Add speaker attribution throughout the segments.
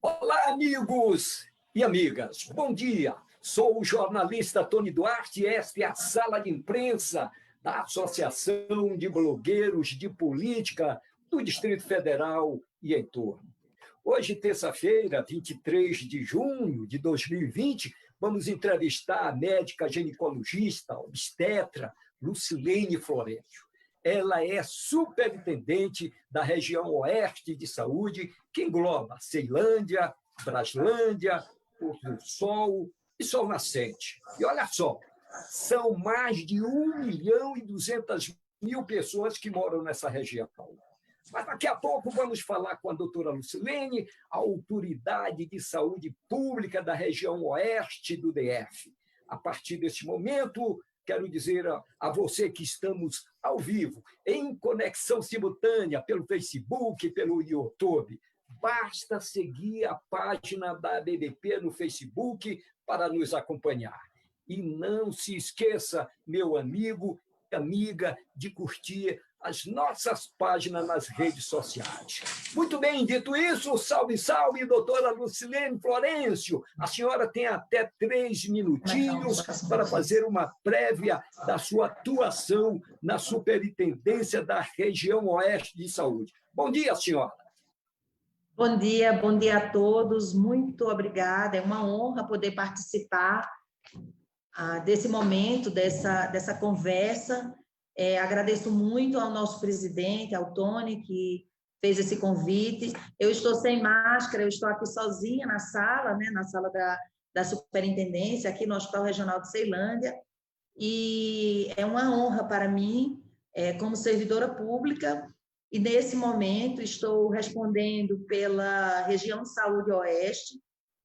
Speaker 1: Olá, amigos e amigas. Bom dia. Sou o jornalista Tony Duarte e esta é a sala de imprensa da Associação de Blogueiros de Política do Distrito Federal e entorno. Hoje, terça-feira, 23 de junho de 2020, vamos entrevistar a médica ginecologista, obstetra, Lucilene Florencio. Ela é superintendente da região Oeste de Saúde, que engloba Ceilândia, Braslândia, Porto do Sol e Sol Nascente. E olha só, são mais de 1.200.000 pessoas que moram nessa região. Mas daqui a pouco vamos falar com a doutora Lucilene, a autoridade de saúde pública da região Oeste do DF. A partir desse momento, quero dizer a você que estamos ao vivo, em conexão simultânea pelo Facebook, pelo YouTube. Basta seguir a página da ABDP no Facebook para nos acompanhar. E não se esqueça, meu amigo e amiga, de curtir as nossas páginas nas redes sociais. Muito bem, dito isso, salve, salve, doutora Lucilene Florencio. A senhora tem até 3 minutinhos para fazer uma prévia da sua atuação na Superintendência da Região Oeste de Saúde. Bom dia, senhora.
Speaker 2: Bom dia a todos. Muito obrigada. É uma honra poder participar desse momento, dessa conversa. Agradeço muito ao nosso presidente, ao Tony, que fez esse convite. Eu estou sem máscara, eu estou aqui sozinha na sala, né, na sala da superintendência, aqui no Hospital Regional de Ceilândia, e é uma honra para mim, como servidora pública, e nesse momento estou respondendo pela região de saúde Oeste,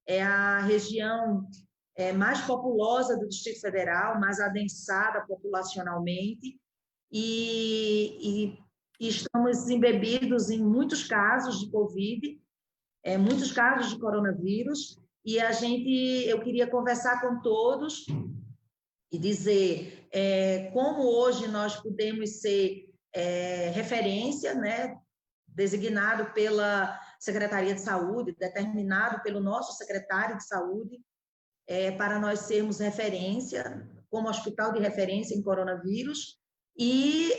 Speaker 2: é a região mais populosa do Distrito Federal, mais adensada populacionalmente, e estamos embebidos em muitos casos de Covid, muitos casos de coronavírus, e eu queria conversar com todos e dizer como hoje nós podemos ser referência, né, designado pela Secretaria de Saúde, determinado pelo nosso secretário de Saúde, para nós sermos referência, como hospital de referência em coronavírus, e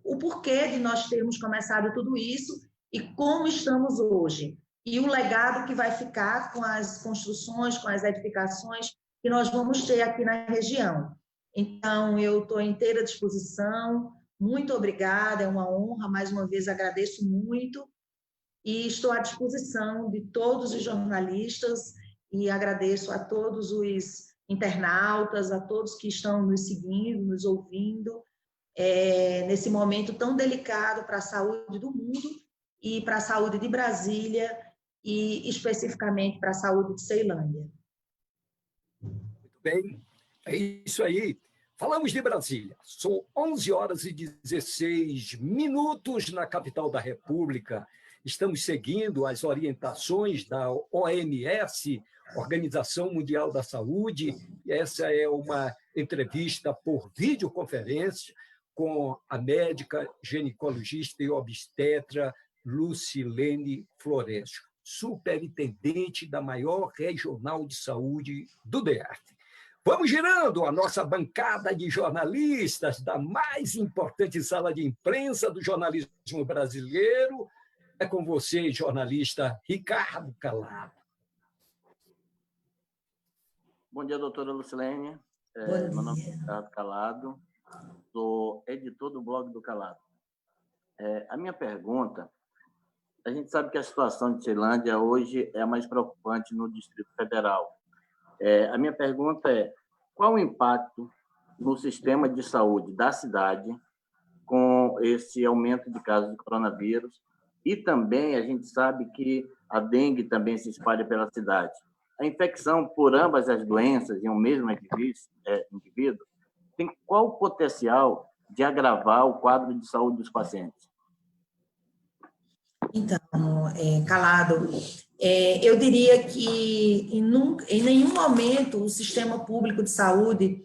Speaker 2: o porquê de nós termos começado tudo isso e como estamos hoje. E o legado que vai ficar com as construções, com as edificações que nós vamos ter aqui na região. Então, eu estou à inteira disposição. Muito obrigada, é uma honra. Mais uma vez, agradeço muito. E estou à disposição de todos os jornalistas e agradeço a todos os internautas, a todos que estão nos seguindo, nos ouvindo, nesse momento tão delicado para a saúde do mundo e para a saúde de Brasília e especificamente para a saúde de Ceilândia.
Speaker 1: Muito bem, é isso aí. Falamos de Brasília. São 11h16 na capital da República. Estamos seguindo as orientações da OMS, Organização Mundial da Saúde. Essa é uma entrevista por videoconferência com a médica ginecologista e obstetra Lucilene Florencio, superintendente da maior regional de saúde do DF. Vamos girando a nossa bancada de jornalistas da mais importante sala de imprensa do jornalismo brasileiro. É com você, jornalista Ricardo Calado.
Speaker 3: Bom dia, doutora Lucilene. Meu nome é Ricardo Calado, sou editor do blog do Calado. A minha pergunta, a gente sabe que a situação de Ceilândia hoje é a mais preocupante no Distrito Federal. A minha pergunta é, qual o impacto no sistema de saúde da cidade com esse aumento de casos de coronavírus? E também a gente sabe que a dengue também se espalha pela cidade. A infecção por ambas as doenças em um mesmo indivíduo tem qual o potencial de agravar o quadro de saúde dos pacientes?
Speaker 2: Então, Calado, eu diria que em nenhum momento o sistema público de saúde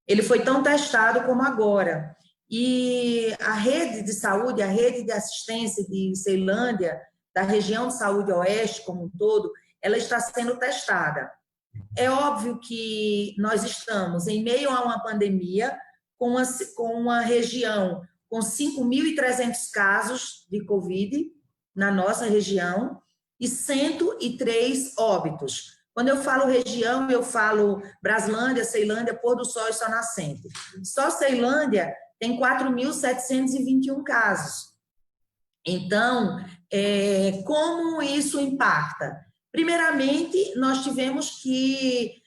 Speaker 2: ele foi tão testado como agora. E a rede de saúde, a rede de assistência de Ceilândia, da região de saúde oeste como um todo, ela está sendo testada. É óbvio que nós estamos em meio a uma pandemia, com uma região com 5.300 casos de Covid na nossa região e 103 óbitos. Quando eu falo região, eu falo Braslândia, Ceilândia, Pôr do Sol e Sol Nascente. Só Ceilândia tem 4.721 casos. Então, como isso impacta? Primeiramente, nós tivemos que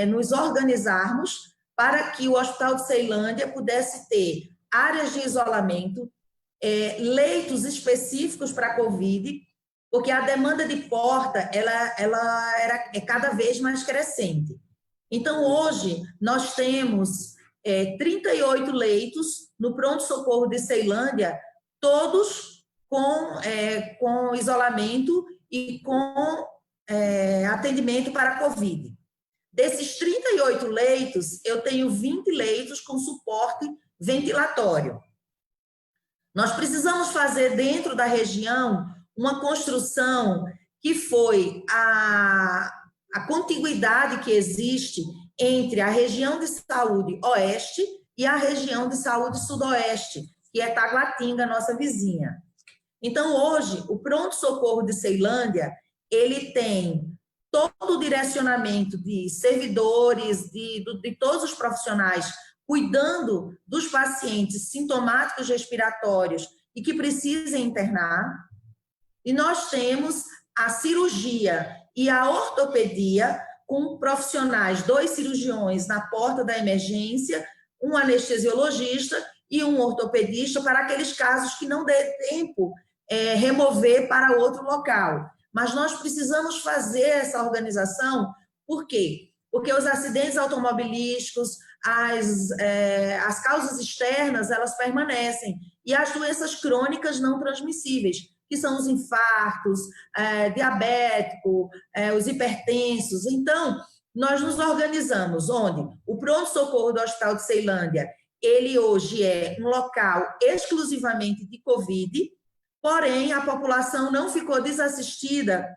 Speaker 2: nos organizarmos para que o Hospital de Ceilândia pudesse ter áreas de isolamento, leitos específicos para a Covid, porque a demanda de porta ela é cada vez mais crescente. Então, hoje, nós temos 38 leitos no pronto-socorro de Ceilândia, todos com isolamento e com atendimento para a Covid. Desses 38 leitos, eu tenho 20 leitos com suporte ventilatório. Nós precisamos fazer dentro da região uma construção que foi a contiguidade que existe entre a região de saúde oeste e a região de saúde sudoeste, que é Taguatinga, nossa vizinha. Então, hoje, o pronto-socorro de Ceilândia, ele tem todo o direcionamento de servidores, de todos os profissionais, cuidando dos pacientes sintomáticos respiratórios e que precisem internar. E nós temos a cirurgia e a ortopedia com profissionais, 2 cirurgiões na porta da emergência, um anestesiologista e um ortopedista para aqueles casos que não dê tempo remover para outro local. Mas nós precisamos fazer essa organização, por quê? Porque os acidentes automobilísticos, as causas externas, elas permanecem. E as doenças crônicas não transmissíveis, que são os infartos, diabético, os hipertensos. Então, nós nos organizamos, onde o pronto-socorro do Hospital de Ceilândia, ele hoje é um local exclusivamente de Covid, porém, a população não ficou desassistida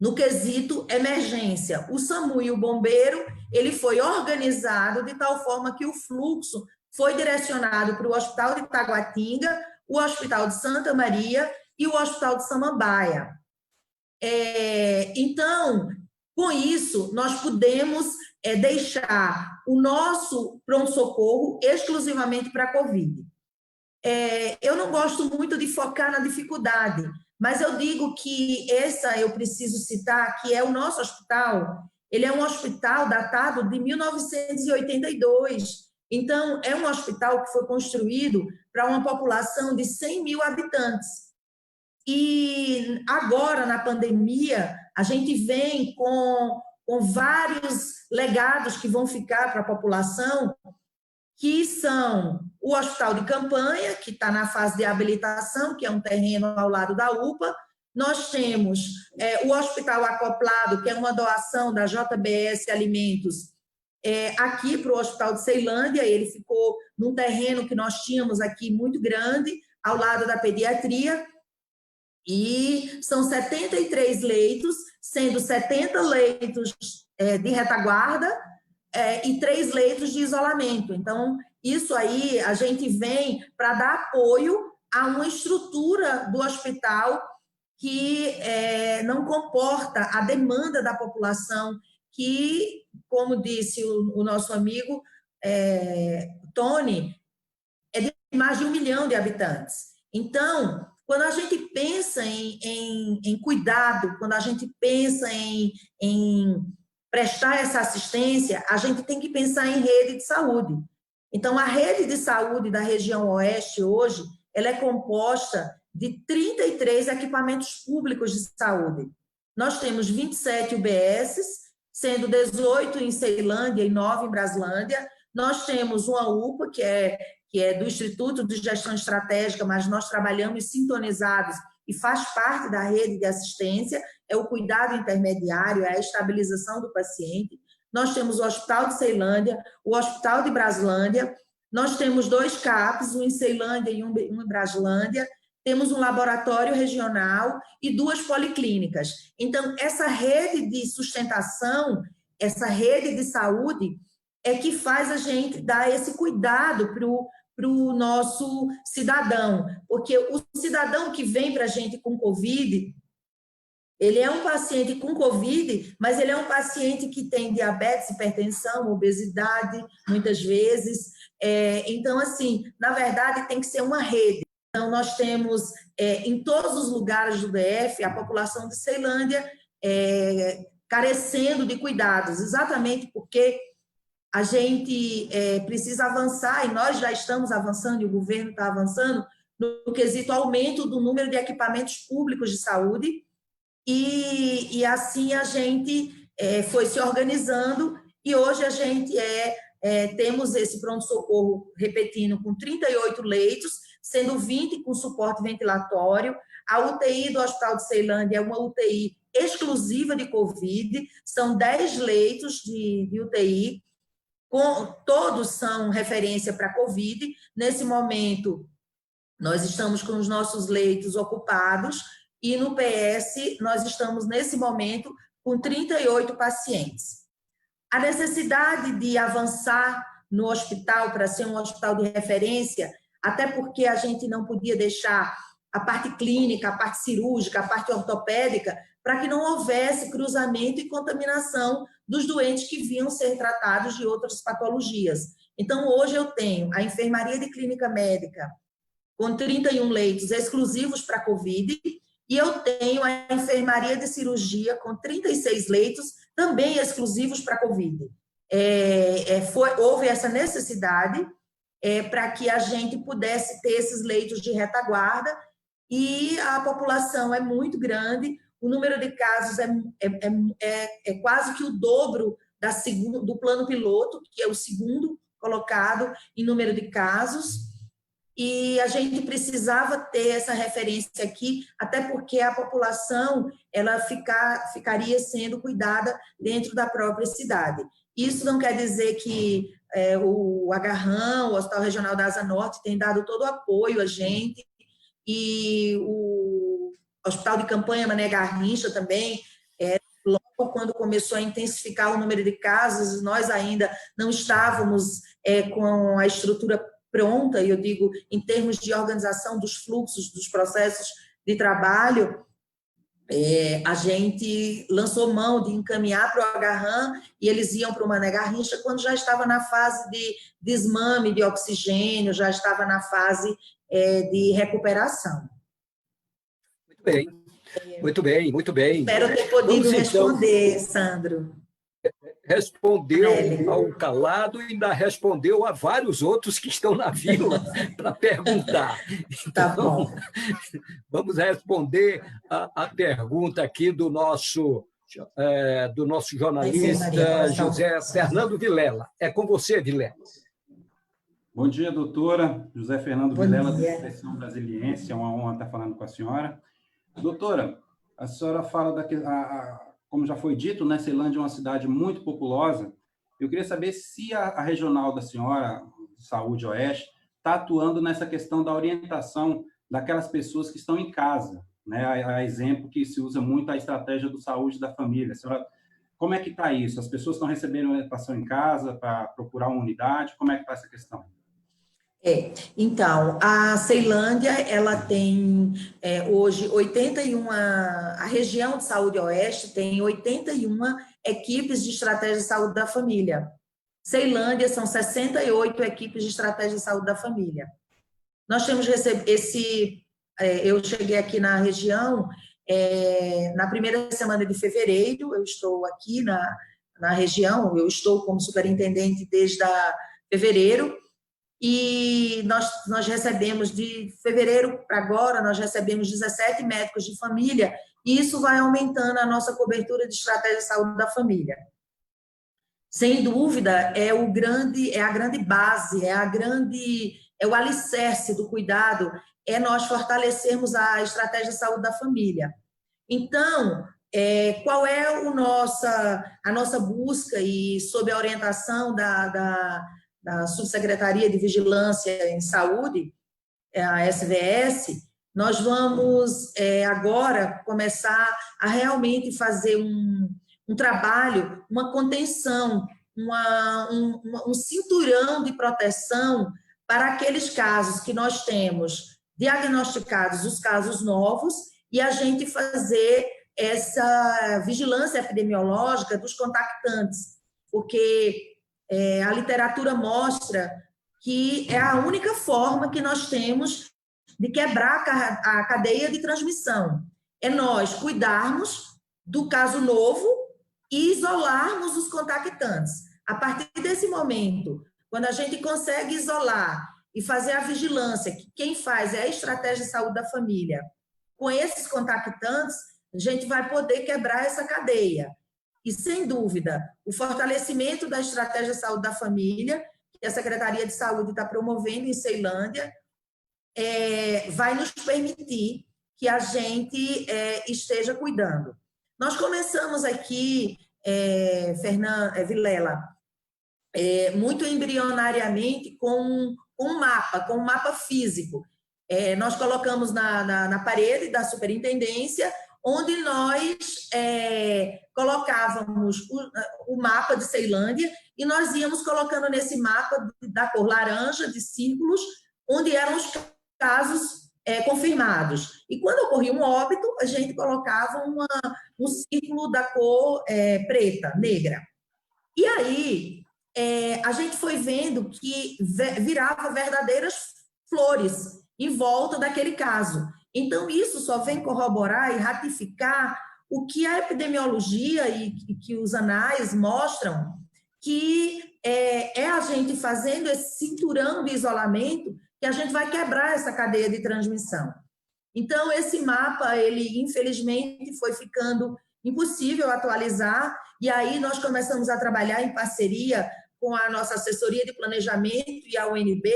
Speaker 2: no quesito emergência. O SAMU e o bombeiro, ele foi organizado de tal forma que o fluxo foi direcionado para o Hospital de Taguatinga, o Hospital de Santa Maria e o Hospital de Samambaia. Então, com isso, nós podemos deixar o nosso pronto-socorro exclusivamente para a Covid. Eu não gosto muito de focar na dificuldade, mas eu digo que eu preciso citar, que é o nosso hospital, ele é um hospital datado de 1982, então é um hospital que foi construído para uma população de 100 mil habitantes. E agora, na pandemia, a gente vem com vários legados que vão ficar para a população, que são o hospital de campanha, que está na fase de habilitação, que é um terreno ao lado da UPA. Nós temos o hospital acoplado, que é uma doação da JBS Alimentos, aqui para o Hospital de Ceilândia. Ele ficou num terreno que nós tínhamos aqui muito grande, ao lado da pediatria, e são 73 leitos, sendo 70 leitos de retaguarda, e 3 leitos de isolamento. Então, isso aí a gente vem para dar apoio a uma estrutura do hospital que não comporta a demanda da população, que, como disse o nosso amigo Tony, é de mais de 1 milhão de habitantes. Então, quando a gente pensa em cuidado, quando a gente pensa em prestar essa assistência, a gente tem que pensar em rede de saúde. Então, a rede de saúde da região oeste hoje, ela é composta de 33 equipamentos públicos de saúde. Nós temos 27 UBSs, sendo 18 em Ceilândia e 9 em Braslândia. Nós temos uma UPA, que é do Instituto de Gestão Estratégica, mas nós trabalhamos sintonizados e faz parte da rede de assistência, é o cuidado intermediário, é a estabilização do paciente. Nós temos o Hospital de Ceilândia, o Hospital de Braslândia, nós temos 2 CAPs, um em Ceilândia e um em Braslândia, temos um laboratório regional e 2 policlínicas. Então, essa rede de sustentação, essa rede de saúde, é que faz a gente dar esse cuidado para o nosso cidadão, porque o cidadão que vem para a gente com Covid, ele é um paciente com Covid, mas ele é um paciente que tem diabetes, hipertensão, obesidade, muitas vezes. Então, assim, na verdade, tem que ser uma rede. Então, nós temos, em todos os lugares do DF, a população de Ceilândia carecendo de cuidados, exatamente porque a gente precisa avançar, e nós já estamos avançando, e o governo está avançando, no quesito aumento do número de equipamentos públicos de saúde, e assim a gente foi se organizando, e hoje a gente temos esse pronto-socorro, repetindo, com 38 leitos, sendo 20 com suporte ventilatório. A UTI do Hospital de Ceilândia é uma UTI exclusiva de Covid, são 10 leitos de UTI, todos são referência para Covid. Nesse momento, nós estamos com os nossos leitos ocupados e no PS nós estamos, nesse momento, com 38 pacientes. A necessidade de avançar no hospital para ser um hospital de referência, até porque a gente não podia deixar a parte clínica, a parte cirúrgica, a parte ortopédica, para que não houvesse cruzamento e contaminação dos doentes que vinham ser tratados de outras patologias. Então, hoje eu tenho a enfermaria de clínica médica com 31 leitos exclusivos para Covid, e eu tenho a enfermaria de cirurgia com 36 leitos, também exclusivos para Covid. Houve essa necessidade para que a gente pudesse ter esses leitos de retaguarda, e a população é muito grande, o número de casos é quase que o dobro do plano piloto, que é o segundo colocado em número de casos, e a gente precisava ter essa referência aqui, até porque a população ela ficaria sendo cuidada dentro da própria cidade. Isso não quer dizer que o Agarrão, o Hospital Regional da Asa Norte, tem dado todo o apoio a gente, e o Hospital de Campanha Mané Garrincha também, logo quando começou a intensificar o número de casos, nós ainda não estávamos com a estrutura pronta, e eu digo em termos de organização dos fluxos, dos processos de trabalho, a gente lançou mão de encaminhar para o Agarrão, e eles iam para o Mané Garrincha quando já estava na fase de desmame de oxigênio, já estava na fase de recuperação.
Speaker 1: Muito bem, muito bem, muito bem.
Speaker 2: Espero ter podido responder, Sandro.
Speaker 1: Respondeu ao Calado e ainda respondeu a vários outros que estão na vila para perguntar. Então,
Speaker 2: tá bom.
Speaker 1: Vamos responder a pergunta aqui do nosso jornalista José Fernando Vilela. É com você, Vilela.
Speaker 4: Bom dia, doutora. José Fernando Vilela, da Seleção Brasiliense. É uma honra estar falando com a senhora. Doutora, a senhora fala como já foi dito, né, Ceilândia é uma cidade muito populosa. Eu queria saber se a regional da senhora, Saúde Oeste, está atuando nessa questão da orientação daquelas pessoas que estão em casa, né? A exemplo que se usa muito a estratégia do saúde da família. A senhora, como é que está isso? As pessoas estão recebendo orientação em casa para procurar uma unidade? Como é que está essa questão?
Speaker 2: Então, a Ceilândia, ela tem hoje 81, a região de saúde oeste tem 81 equipes de estratégia de saúde da família. Ceilândia são 68 equipes de estratégia de saúde da família. Nós temos recebido eu cheguei aqui na região na primeira semana de fevereiro, eu estou aqui na região, eu estou como superintendente desde fevereiro, e nós recebemos, de fevereiro para agora, nós recebemos 17 médicos de família, e isso vai aumentando a nossa cobertura de estratégia de saúde da família. Sem dúvida, é a grande base, é o alicerce do cuidado, é nós fortalecermos a estratégia de saúde da família. Então, qual é a nossa busca, e sob a orientação da Subsecretaria de Vigilância em Saúde, a SVS, Nós vamos agora começar a realmente fazer um trabalho, uma contenção, um cinturão de proteção para aqueles casos que nós temos diagnosticados, os casos novos, e a gente fazer essa vigilância epidemiológica dos contactantes, porque a literatura mostra que é a única forma que nós temos de quebrar a cadeia de transmissão. É nós cuidarmos do caso novo e isolarmos os contactantes. A partir desse momento, quando a gente consegue isolar e fazer a vigilância, que quem faz é a estratégia de saúde da família, com esses contactantes, a gente vai poder quebrar essa cadeia. E, sem dúvida, o fortalecimento da estratégia de saúde da família, que a Secretaria de Saúde está promovendo em Ceilândia, vai nos permitir que a gente esteja cuidando. Nós começamos aqui, Vilela, muito embrionariamente com um mapa físico. Nós colocamos na parede da superintendência, onde nós colocávamos o mapa de Ceilândia e nós íamos colocando nesse mapa da cor laranja, de círculos, onde eram os casos confirmados. E quando ocorria um óbito, a gente colocava um círculo da cor preta, negra. E aí, a gente foi vendo que virava verdadeiras flores em volta daquele caso. Então, isso só vem corroborar e ratificar o que a epidemiologia e que os anais mostram, que é a gente fazendo esse cinturão de isolamento que a gente vai quebrar essa cadeia de transmissão. Então, esse mapa, ele, infelizmente, foi ficando impossível atualizar, e aí nós começamos a trabalhar em parceria com a nossa assessoria de planejamento e a UNB.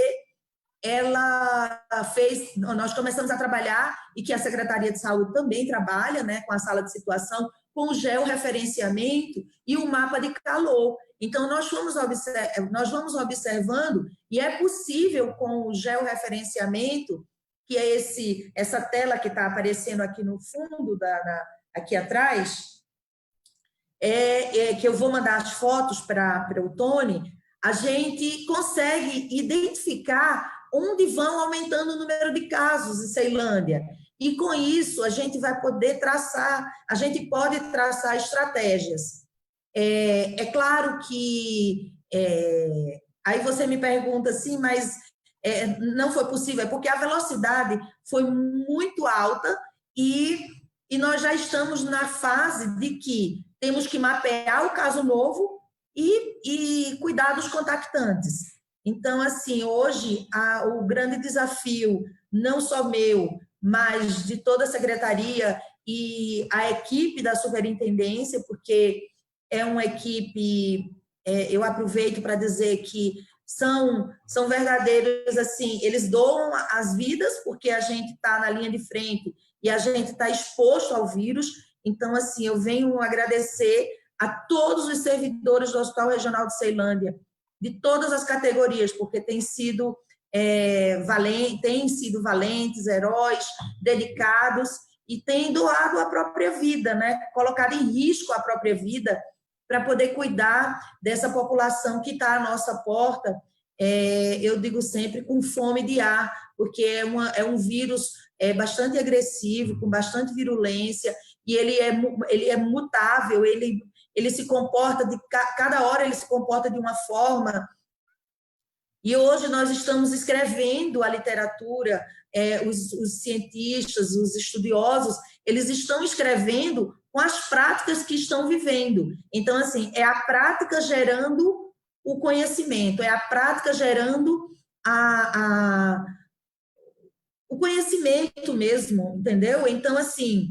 Speaker 2: Nós começamos a trabalhar, e que a Secretaria de Saúde também trabalha, né, com a sala de situação, com o georreferenciamento e o mapa de calor. Então, nós vamos observando, e é possível com o georreferenciamento, que é essa tela que está aparecendo aqui no fundo, aqui atrás, que eu vou mandar as fotos para o Tony, a gente consegue identificar onde vão aumentando o número de casos em Ceilândia. E, com isso, a gente vai poder pode traçar estratégias. É claro que... aí você me pergunta assim, mas não foi possível, é porque a velocidade foi muito alta e nós já estamos na fase de que temos que mapear o caso novo e cuidar dos contactantes. Então, assim, hoje, o grande desafio, não só meu, mas de toda a secretaria e a equipe da superintendência, porque é uma equipe, eu aproveito para dizer que são verdadeiros, assim, eles doam as vidas, porque a gente está na linha de frente e a gente está exposto ao vírus. Então, assim, eu venho agradecer a todos os servidores do Hospital Regional de Ceilândia, de todas as categorias, porque têm sido valentes, heróis, dedicados, e têm doado a própria vida, né? Colocado em risco a própria vida para poder cuidar dessa população que está à nossa porta, eu digo sempre, com fome de ar, porque é um vírus bastante agressivo, com bastante virulência, e ele é mutável, ele se comporta, cada hora ele se comporta de uma forma. E hoje nós estamos escrevendo a literatura, os cientistas, os estudiosos, eles estão escrevendo com as práticas que estão vivendo. Então, assim, é a prática gerando o conhecimento, é a prática gerando o conhecimento mesmo, entendeu? Então, assim,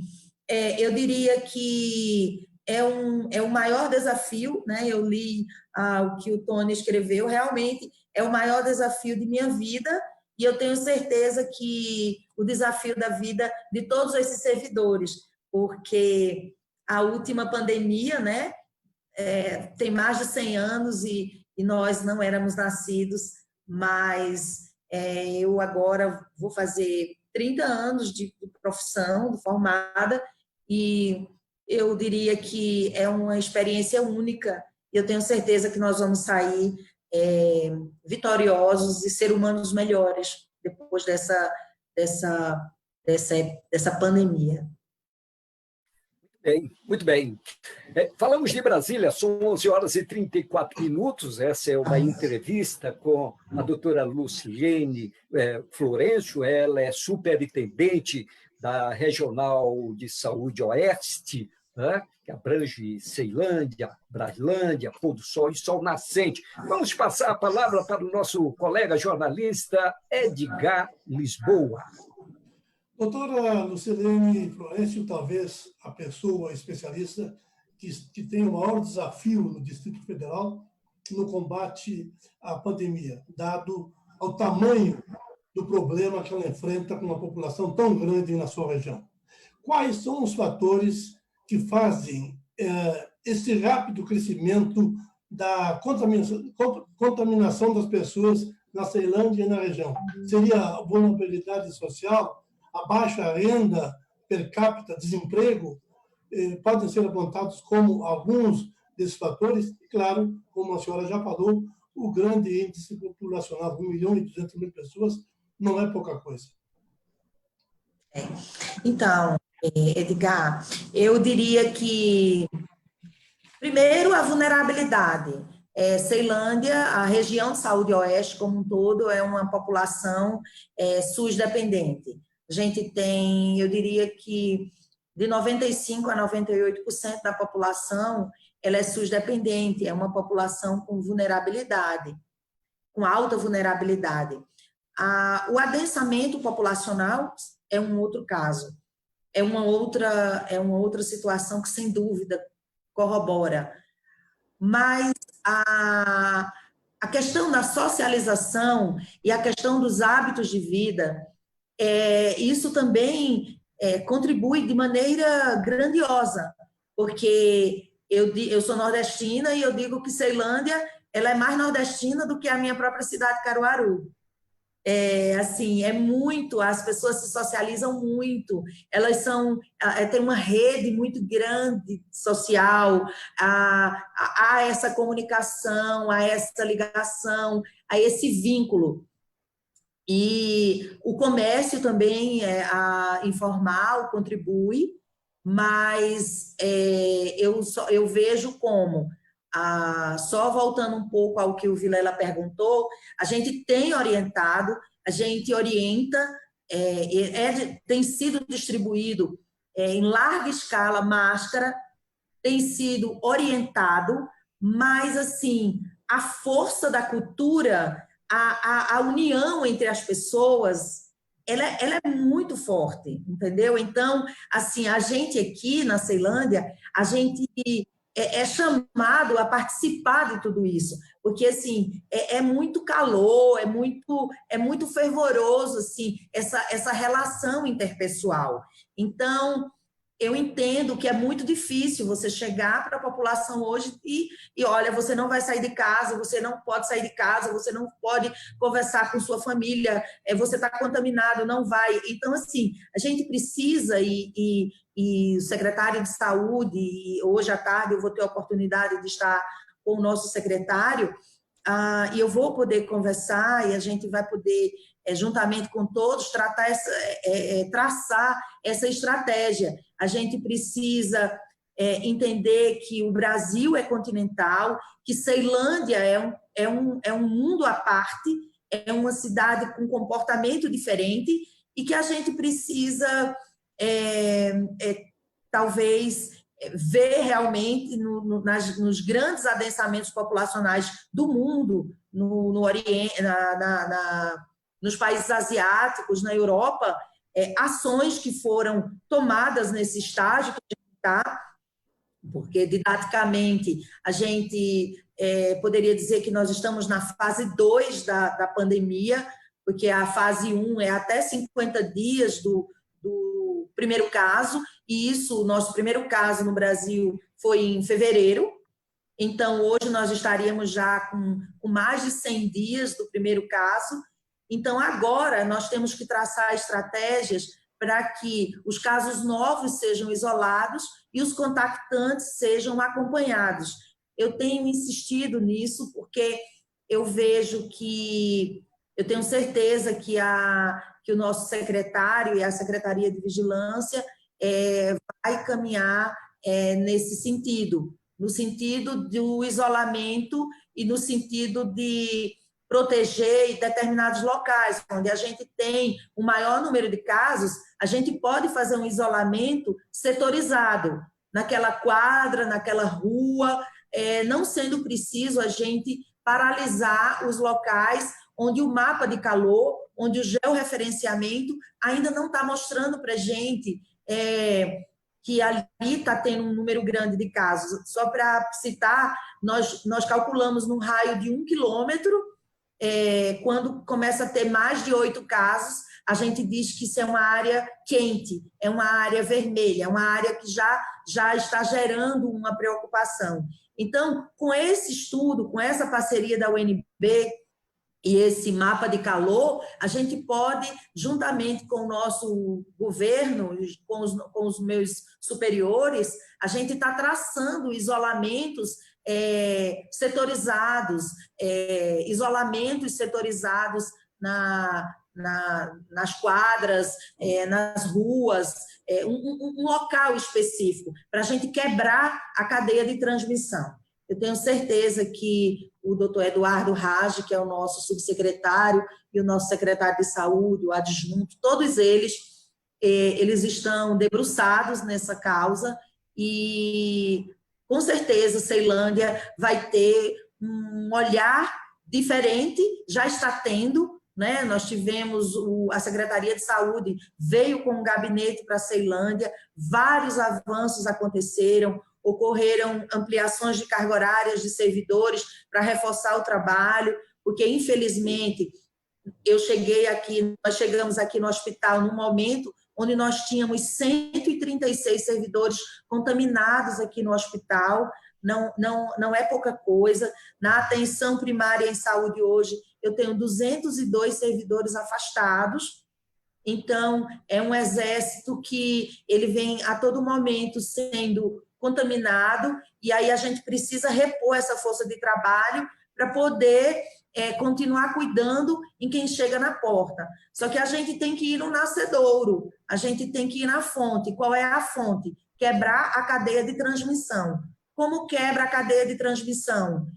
Speaker 2: eu diria que é o maior desafio, né? Eu li o que o Tony escreveu, realmente é o maior desafio de minha vida, e eu tenho certeza que o desafio da vida de todos esses servidores, porque a última pandemia, né, tem mais de 100 anos e nós não éramos nascidos, mas eu agora vou fazer 30 anos de profissão, de formada, e eu diria que é uma experiência única, e eu tenho certeza que nós vamos sair vitoriosos e ser humanos melhores depois dessa pandemia.
Speaker 1: Bem, muito bem. Falamos de Brasília, são 11h34. Essa é uma entrevista com a doutora Lucilene Florencio. Ela é superintendente da Regional de Saúde Oeste, né, que abrange Ceilândia, Braslândia, Pôr do Sol e Sol Nascente. Vamos passar a palavra para o nosso colega jornalista Edgar Lisboa.
Speaker 5: Doutora Lucilene Florencio, talvez a pessoa especialista que tem o maior desafio no Distrito Federal no combate à pandemia, dado ao tamanho do problema que ela enfrenta com uma população tão grande na sua região. Quais são os fatores que fazem esse rápido crescimento da contaminação das pessoas na Ceilândia e na região? Seria a vulnerabilidade social, a baixa renda per capita, desemprego, podem ser apontados como alguns desses fatores, e, claro, como a senhora já falou, o grande índice populacional, 1.200.000 pessoas, não é pouca coisa.
Speaker 2: Então, Edgar, eu diria que, primeiro, a vulnerabilidade. Ceilândia, a região de saúde oeste como um todo, é uma população SUS-dependente. A gente tem, eu diria que de 95% a 98% da população ela é SUS-dependente, é uma população com vulnerabilidade, com alta vulnerabilidade. O adensamento populacional é um outro caso, é uma outra situação que, sem dúvida, corrobora. Mas a questão da socialização e a questão dos hábitos de vida, isso também contribui de maneira grandiosa, porque eu sou nordestina e eu digo que Ceilândia ela é mais nordestina do que a minha própria cidade, Caruaru. As pessoas se socializam muito, elas têm uma rede muito grande social, há essa comunicação, há essa ligação, há esse vínculo. E o comércio também informal contribui, mas eu vejo como, só voltando um pouco ao que o Vilela perguntou, a gente tem orientado, a gente orienta, tem sido distribuído em larga escala máscara, tem sido orientado, mas assim, a força da cultura, a união entre as pessoas, ela é muito forte, entendeu? Então, assim, a gente aqui na Ceilândia, a gente é chamado a participar de tudo isso, porque, assim, é muito calor, é muito fervoroso, assim, essa relação interpessoal. Então, eu entendo que é muito difícil você chegar para a população hoje e olha, você não vai sair de casa, você não pode sair de casa, você não pode conversar com sua família, você está contaminado, não vai. Então, assim, a gente precisa, e o secretário de saúde, e hoje à tarde eu vou ter a oportunidade de estar com o nosso secretário, e eu vou poder conversar e a gente vai poder, juntamente com todos, traçar essa estratégia. A gente precisa entender que o Brasil é continental, que Ceilândia é um mundo à parte, é uma cidade com comportamento diferente e que a gente precisa, talvez, ver realmente nos grandes adensamentos populacionais do mundo, no Oriente, nos países asiáticos, na Europa, ações que foram tomadas nesse estágio que a gente está, porque didaticamente a gente poderia dizer que nós estamos na fase 2 da pandemia, porque a fase 1 é até 50 dias do primeiro caso, e o nosso primeiro caso no Brasil foi em fevereiro, então hoje nós estaríamos já com mais de 100 dias do primeiro caso, Então, agora, nós temos que traçar estratégias para que os casos novos sejam isolados e os contactantes sejam acompanhados. Eu tenho insistido nisso porque eu vejo que, eu tenho certeza que o nosso secretário e a Secretaria de Vigilância vai caminhar nesse sentido, no sentido do isolamento e no sentido de proteger determinados locais, onde a gente tem um maior número de casos, a gente pode fazer um isolamento setorizado, naquela quadra, naquela rua, não sendo preciso a gente paralisar os locais onde o mapa de calor, onde o georreferenciamento ainda não está mostrando para a gente que ali está tendo um número grande de casos. Só para citar, nós calculamos num raio de 1 quilômetro, quando começa a ter mais de 8 casos, a gente diz que isso é uma área quente, é uma área vermelha, é uma área que já está gerando uma preocupação. Então, com esse estudo, com essa parceria da UNB e esse mapa de calor, a gente pode, juntamente com o nosso governo, com os meus superiores, a gente está traçando isolamentos setorizados, isolamentos setorizados nas quadras, nas ruas, um local específico, para a gente quebrar a cadeia de transmissão. Eu tenho certeza que o doutor Eduardo Rage, que é o nosso subsecretário, e o nosso secretário de saúde, o adjunto, todos eles estão debruçados nessa causa e, com certeza, Ceilândia vai ter um olhar diferente, já está tendo, né? Nós tivemos, a Secretaria de Saúde veio com um gabinete para Ceilândia, vários avanços aconteceram, ocorreram ampliações de carga horárias de servidores para reforçar o trabalho, porque, infelizmente, nós chegamos aqui no hospital num momento onde nós tínhamos 136 servidores contaminados aqui no hospital, não é pouca coisa. Na atenção primária em saúde hoje, eu tenho 202 servidores afastados. Então, é um exército que ele vem a todo momento sendo contaminado, e aí a gente precisa repor essa força de trabalho para poder continuar cuidando em quem chega na porta. Só que a gente tem que ir no nascedouro, a gente tem que ir na fonte. Qual é a fonte? Quebrar a cadeia de transmissão. Como quebra a cadeia de transmissão?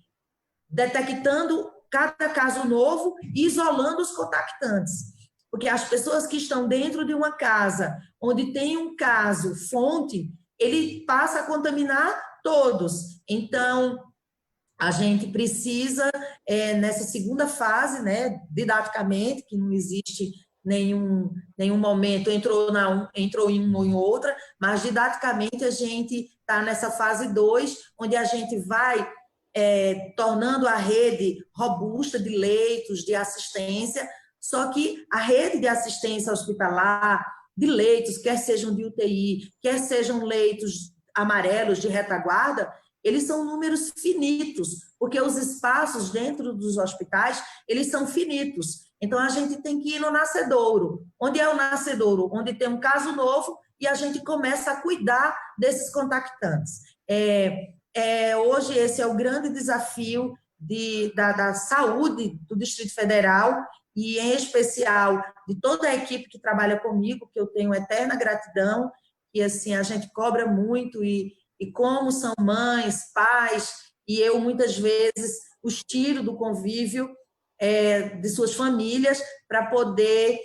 Speaker 2: Detectando cada caso novo e isolando os contactantes. Porque as pessoas que estão dentro de uma casa onde tem um caso fonte, ele passa a contaminar todos. Então, a gente precisa, nessa segunda fase, né, didaticamente, que não existe nenhum momento, entrou em uma ou em outra, mas didaticamente a gente está nessa fase 2, onde a gente vai tornando a rede robusta de leitos, de assistência, só que a rede de assistência hospitalar, de leitos, quer sejam de UTI, quer sejam leitos amarelos de retaguarda, eles são números finitos, porque os espaços dentro dos hospitais, eles são finitos. Então, a gente tem que ir no nascedouro. Onde é o nascedouro? Onde tem um caso novo e a gente começa a cuidar desses contactantes. Hoje, esse é o grande desafio da saúde do Distrito Federal e, em especial, de toda a equipe que trabalha comigo, que eu tenho eterna gratidão, e assim, a gente cobra muito, e como são mães, pais, e eu, muitas vezes, os tiro do convívio de suas famílias para poder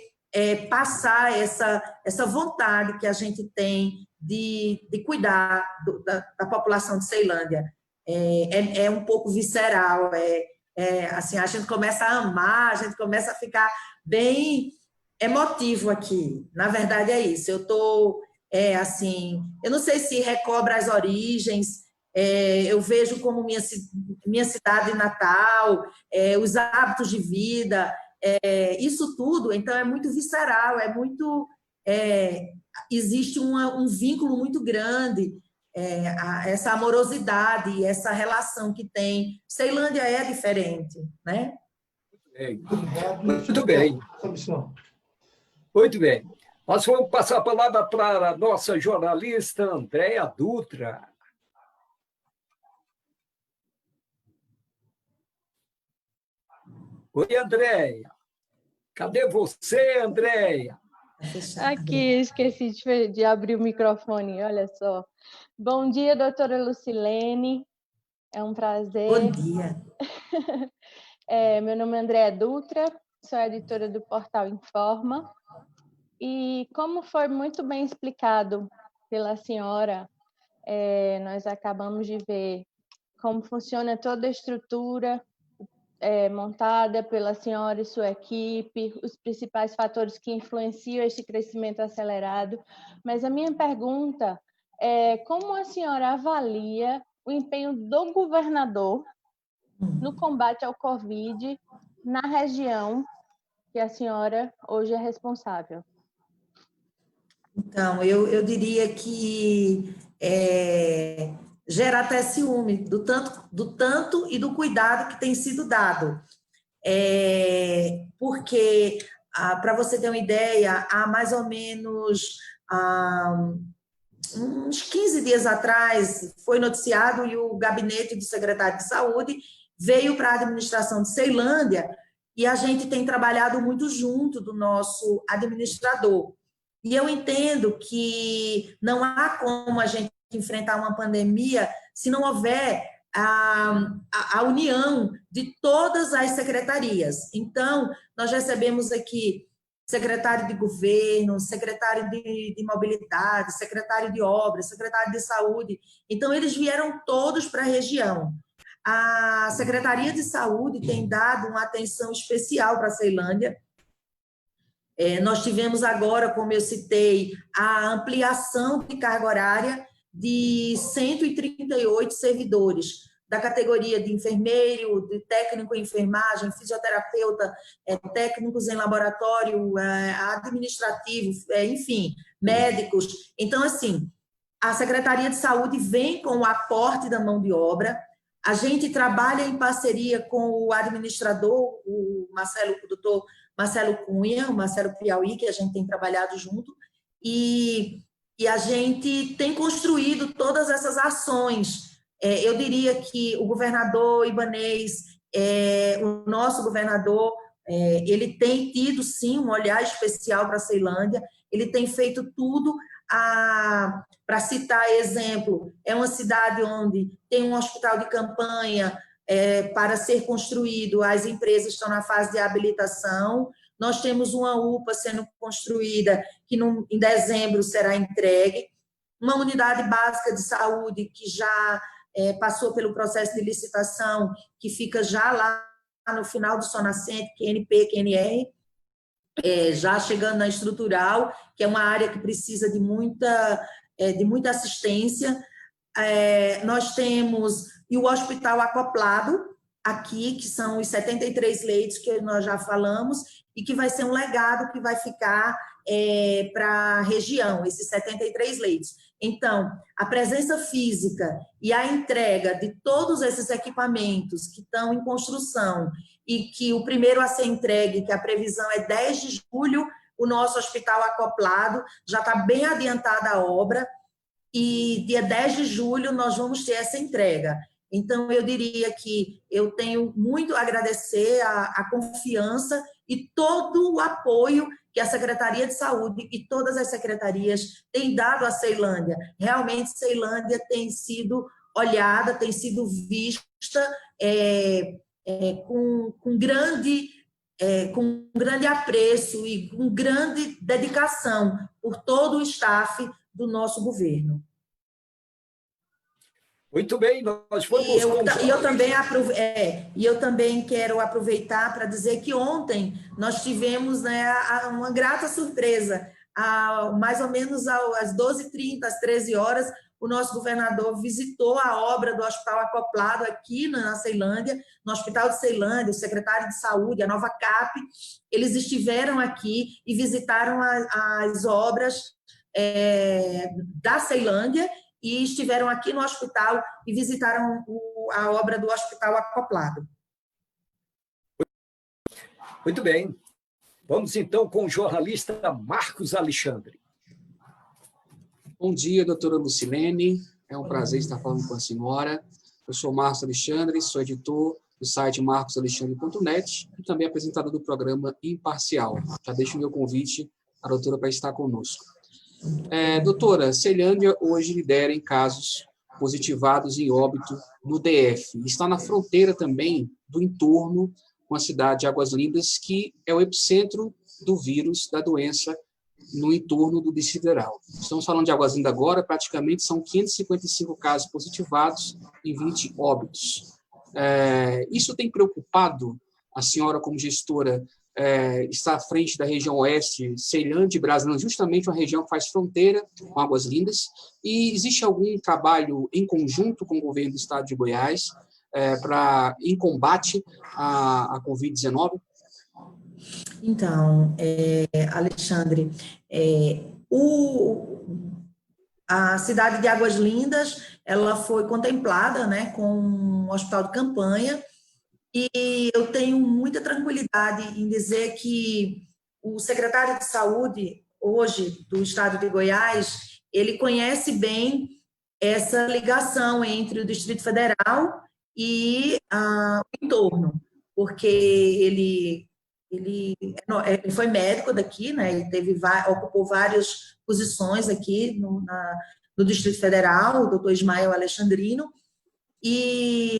Speaker 2: passar essa vontade que a gente tem de cuidar da população de Ceilândia. É um pouco visceral, assim, a gente começa a amar, a gente começa a ficar bem emotivo aqui. Na verdade, é isso. Eu estou, assim, eu não sei se recobra as origens, eu vejo como minha cidade natal, os hábitos de vida, isso tudo, então, é muito visceral, existe um vínculo muito grande, essa amorosidade, essa relação que tem. Ceilândia é diferente, né?
Speaker 5: Obrigado.
Speaker 1: Muito bem. Muito bem. Nós vamos passar a palavra para a nossa jornalista Andréia Dutra. Oi, Andréia. Cadê você, Andréia?
Speaker 6: Aqui, esqueci de abrir o microfone, olha só. Bom dia, doutora Lucilene. É um prazer.
Speaker 2: Bom dia.
Speaker 6: Meu nome é Andréia Dutra, sou editora do portal Informa. E como foi muito bem explicado pela senhora, nós acabamos de ver como funciona toda a estrutura montada pela senhora e sua equipe, os principais fatores que influenciam este crescimento acelerado. Mas a minha pergunta é como a senhora avalia o empenho do governador no combate ao Covid na região que a senhora hoje é responsável?
Speaker 2: Então, eu diria que gera até ciúme do tanto e do cuidado que tem sido dado. Porque, para você ter uma ideia, há mais ou menos uns 15 dias atrás, foi noticiado e o gabinete do secretário de Saúde veio para a administração de Ceilândia e a gente tem trabalhado muito junto do nosso administrador. E eu entendo que não há como a gente enfrentar uma pandemia se não houver a união de todas as secretarias. Então, nós recebemos aqui secretário de governo, secretário de mobilidade, secretário de obras, secretário de saúde. Então, eles vieram todos para a região. A Secretaria de Saúde tem dado uma atenção especial para a Ceilândia. Nós tivemos agora, como eu citei, a ampliação de carga horária de 138 servidores, da categoria de enfermeiro, de técnico em enfermagem, fisioterapeuta, técnicos em laboratório, administrativo, enfim, médicos. Então, assim, a Secretaria de Saúde vem com o aporte da mão de obra, a gente trabalha em parceria com o administrador, o doutor Marcelo Cunha, o Marcelo Piauí, que a gente tem trabalhado junto, e a gente tem construído todas essas ações. Eu diria que o governador Ibanez, o nosso governador, ele tem tido, sim, um olhar especial para a Ceilândia, ele tem feito tudo. Para citar exemplo, é uma cidade onde tem um hospital de campanha para ser construído, as empresas estão na fase de habilitação, nós temos uma UPA sendo construída, que em dezembro será entregue, uma unidade básica de saúde que já passou pelo processo de licitação, que fica já lá no final do Sonascente, QNP, QNR, já chegando na estrutural, que é uma área que precisa de muita assistência. Nós temos e o hospital acoplado aqui, que são os 73 leitos que nós já falamos, e que vai ser um legado que vai ficar para a região, esses 73 leitos. Então, a presença física e a entrega de todos esses equipamentos que estão em construção e que o primeiro a ser entregue, que a previsão é 10 de julho, o nosso hospital acoplado, já está bem adiantada a obra, e dia 10 de julho nós vamos ter essa entrega. Então, eu diria que eu tenho muito a agradecer a confiança e todo o apoio que a Secretaria de Saúde e todas as secretarias têm dado à Ceilândia. Realmente, Ceilândia tem sido olhada, tem sido vista com grande apreço e com grande dedicação por todo o staff do nosso governo.
Speaker 1: Muito bem, nós vamos...
Speaker 2: E eu também quero aproveitar para dizer que ontem nós tivemos, né, uma grata surpresa. Mais ou menos às 12h30, às 13 horas, o nosso governador visitou a obra do hospital acoplado aqui na Ceilândia, no Hospital de Ceilândia, o secretário de Saúde, a nova CAP, eles estiveram aqui e visitaram as obras da Ceilândia, e estiveram aqui no hospital e visitaram a obra do hospital acoplado.
Speaker 1: Muito bem. Vamos, então, com o jornalista Marcos Alexandre.
Speaker 7: Bom dia, doutora Lucilene. É um prazer estar falando com a senhora. Eu sou Marcos Alexandre, sou editor do site marcosalexandre.net e também apresentador do programa Imparcial. Já deixo o meu convite à doutora para estar conosco. Doutora, Ceilândia hoje lidera em casos positivados em óbito no DF. Está na fronteira também do entorno com a cidade de Águas Lindas, que é o epicentro do vírus, da doença, no entorno do Distrito Federal. Estamos falando de Águas Lindas agora, praticamente são 555 casos positivados e 20 óbitos. Isso tem preocupado a senhora como gestora, está à frente da região oeste, Ceilândia e Brasilândia, justamente uma região que faz fronteira com Águas Lindas, e existe algum trabalho em conjunto com o governo do estado de Goiás em combate à Covid-19?
Speaker 2: Então, Alexandre, a cidade de Águas Lindas, ela foi contemplada, né, com um hospital de campanha, e eu tenho muita tranquilidade em dizer que o secretário de Saúde, hoje, do estado de Goiás, ele conhece bem essa ligação entre o Distrito Federal e o entorno, porque ele foi médico daqui, né? Ele ocupou várias posições aqui no Distrito Federal, o doutor Ismael Alexandrino, e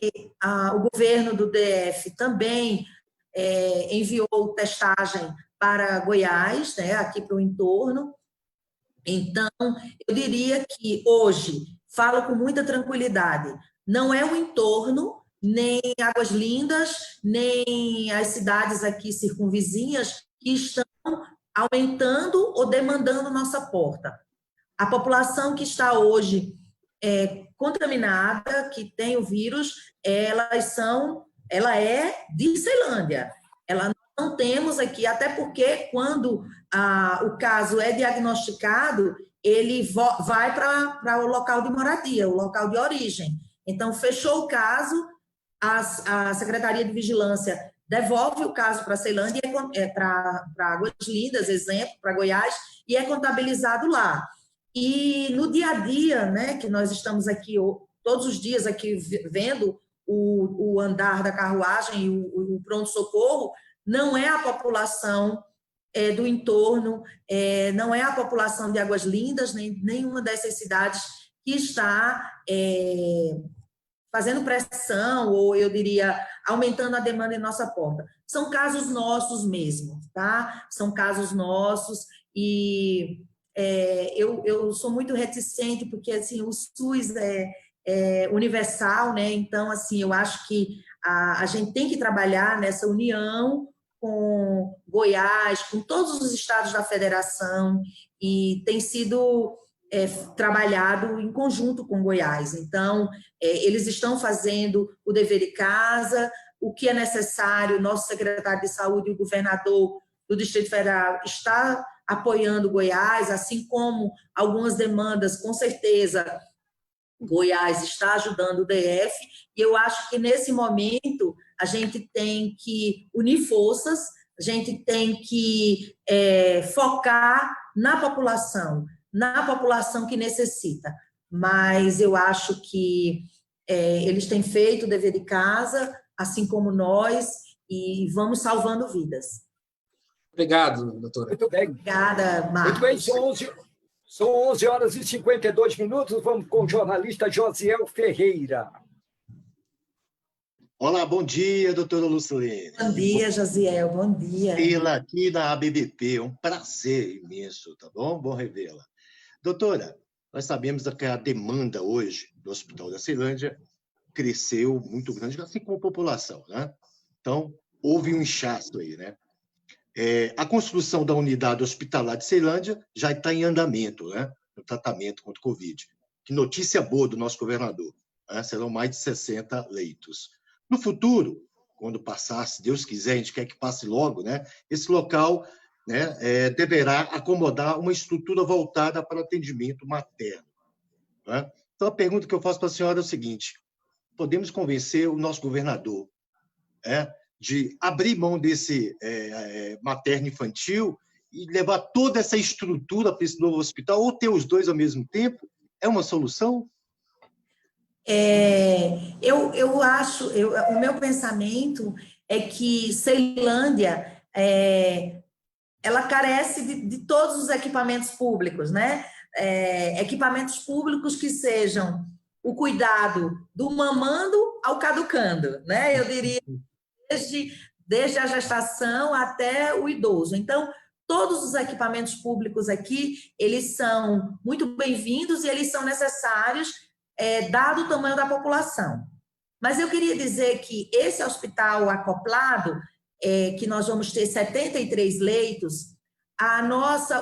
Speaker 2: o governo do DF também enviou testagem para Goiás, né, aqui para o entorno. Então, eu diria que hoje, falo com muita tranquilidade, não é o entorno, nem Águas Lindas, nem as cidades aqui circunvizinhas que estão aumentando ou demandando nossa porta. A população que está hoje contaminada, que tem o vírus, ela é de Ceilândia. Ela não temos aqui, até porque quando o caso é diagnosticado, ele vai para o local de moradia, o local de origem. Então, fechou o caso, a Secretaria de Vigilância devolve o caso para Ceilândia, para Águas Lindas, exemplo, para Goiás, e é contabilizado lá. E no dia a dia, né, que nós estamos aqui, todos os dias aqui vendo o andar da carruagem e o pronto-socorro, não é a população do entorno, não é a população de Águas Lindas, nem nenhuma dessas cidades que está fazendo pressão, ou eu diria, aumentando a demanda em nossa porta. São casos nossos mesmo, tá? São casos nossos e eu sou muito reticente, porque assim, o SUS é universal, né? Então, assim, eu acho que a gente tem que trabalhar nessa união com Goiás, com todos os estados da federação, e tem sido trabalhado em conjunto com Goiás. Então, eles estão fazendo o dever de casa, o que é necessário, nosso secretário de Saúde e o governador do Distrito Federal está apoiando Goiás, assim como algumas demandas, com certeza, Goiás está ajudando o DF, e eu acho que nesse momento a gente tem que unir forças, a gente tem que focar na população que necessita. Mas eu acho que eles têm feito o dever de casa, assim como nós, e vamos salvando vidas.
Speaker 7: Obrigado, doutora.
Speaker 1: Muito bem.
Speaker 2: Obrigada, Marcos.
Speaker 1: Muito bem, são 11 horas e 52 minutos. Vamos com o jornalista Josiel Ferreira.
Speaker 8: Olá, bom dia, doutora Lucilene.
Speaker 2: Bom dia, Josiel, bom dia.
Speaker 8: Revê-la aqui na ABBP, um prazer imenso, tá bom? Bom revê-la. Doutora, nós sabemos que a demanda hoje do Hospital da Ceilândia cresceu muito grande, assim como a população, né? Então, houve um inchaço aí, né? A construção da unidade hospitalar de Ceilândia já está em andamento, né? No tratamento contra o Covid. Que notícia boa do nosso governador, né? Serão mais de 60 leitos. No futuro, quando passar, se Deus quiser, a gente quer que passe logo, né? Esse local, né, deverá acomodar uma estrutura voltada para atendimento materno, né? Então, a pergunta que eu faço para a senhora é o seguinte: podemos convencer o nosso governador de abrir mão desse materno-infantil e levar toda essa estrutura para esse novo hospital, ou ter os dois ao mesmo tempo? É uma solução?
Speaker 2: Eu acho, o meu pensamento é que Ceilândia, ela carece de todos os equipamentos públicos, né? Equipamentos públicos que sejam o cuidado do mamando ao caducando, né? Eu diria, desde a gestação até o idoso. Então, todos os equipamentos públicos aqui, eles são muito bem-vindos e eles são necessários, dado o tamanho da população. Mas eu queria dizer que esse hospital acoplado, que nós vamos ter 73 leitos,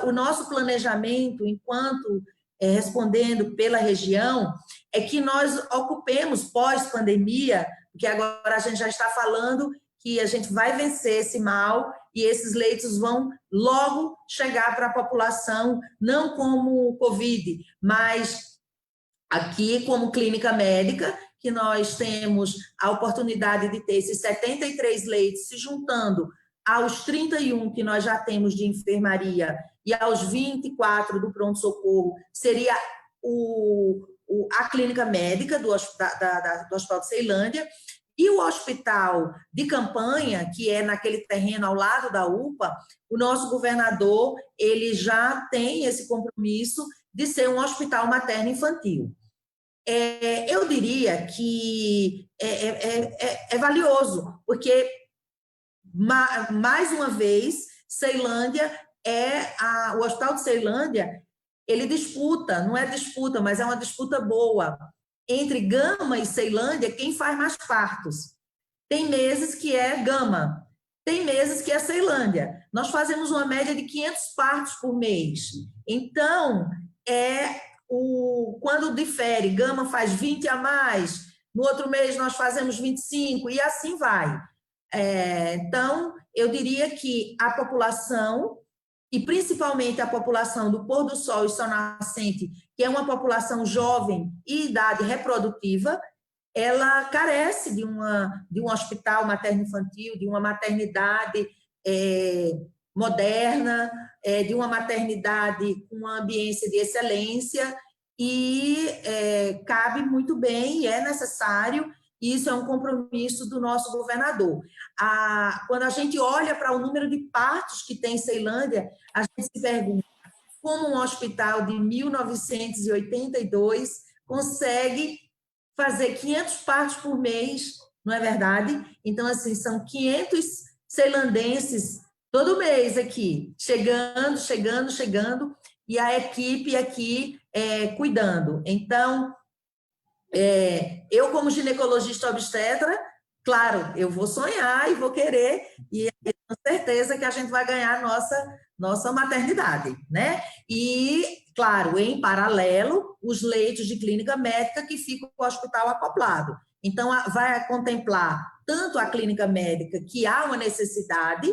Speaker 2: o nosso planejamento, enquanto respondendo pela região, é que nós ocupemos pós-pandemia, porque agora a gente já está falando que a gente vai vencer esse mal e esses leitos vão logo chegar para a população, não como Covid, mas aqui como clínica médica, que nós temos a oportunidade de ter esses 73 leitos se juntando aos 31 que nós já temos de enfermaria e aos 24 do pronto-socorro, seria a clínica médica do Hospital de Ceilândia, e o hospital de campanha, que é naquele terreno ao lado da UPA, o nosso governador ele já tem esse compromisso de ser um hospital materno-infantil. Eu diria que é valioso, porque, mais uma vez, Ceilândia o Hospital de Ceilândia, ele disputa, não é disputa, mas é uma disputa boa, entre Gama e Ceilândia, quem faz mais partos. Tem meses que é Gama, tem meses que é Ceilândia. Nós fazemos uma média de 500 partos por mês. Então, quando difere, Gama faz 20 a mais, no outro mês nós fazemos 25, e assim vai. Então, eu diria que a população, e principalmente a população do Pôr do Sol e Sol Nascente, que é uma população jovem e idade reprodutiva, ela carece de um hospital materno-infantil, de uma maternidade moderna, de uma maternidade com uma ambiência de excelência, e cabe muito bem e é necessário, e isso é um compromisso do nosso governador. Quando a gente olha para o número de partos que tem em Ceilândia, a gente se pergunta como um hospital de 1982 consegue fazer 500 partos por mês, não é verdade? Então, assim, são 500 ceilandenses todo mês aqui, chegando, e a equipe aqui cuidando. Então, eu, como ginecologista obstetra, claro, eu vou sonhar e vou querer, e tenho certeza que a gente vai ganhar nossa maternidade, né? E, claro, em paralelo, os leitos de clínica médica que ficam com o hospital acoplado. Então, vai contemplar tanto a clínica médica, que há uma necessidade,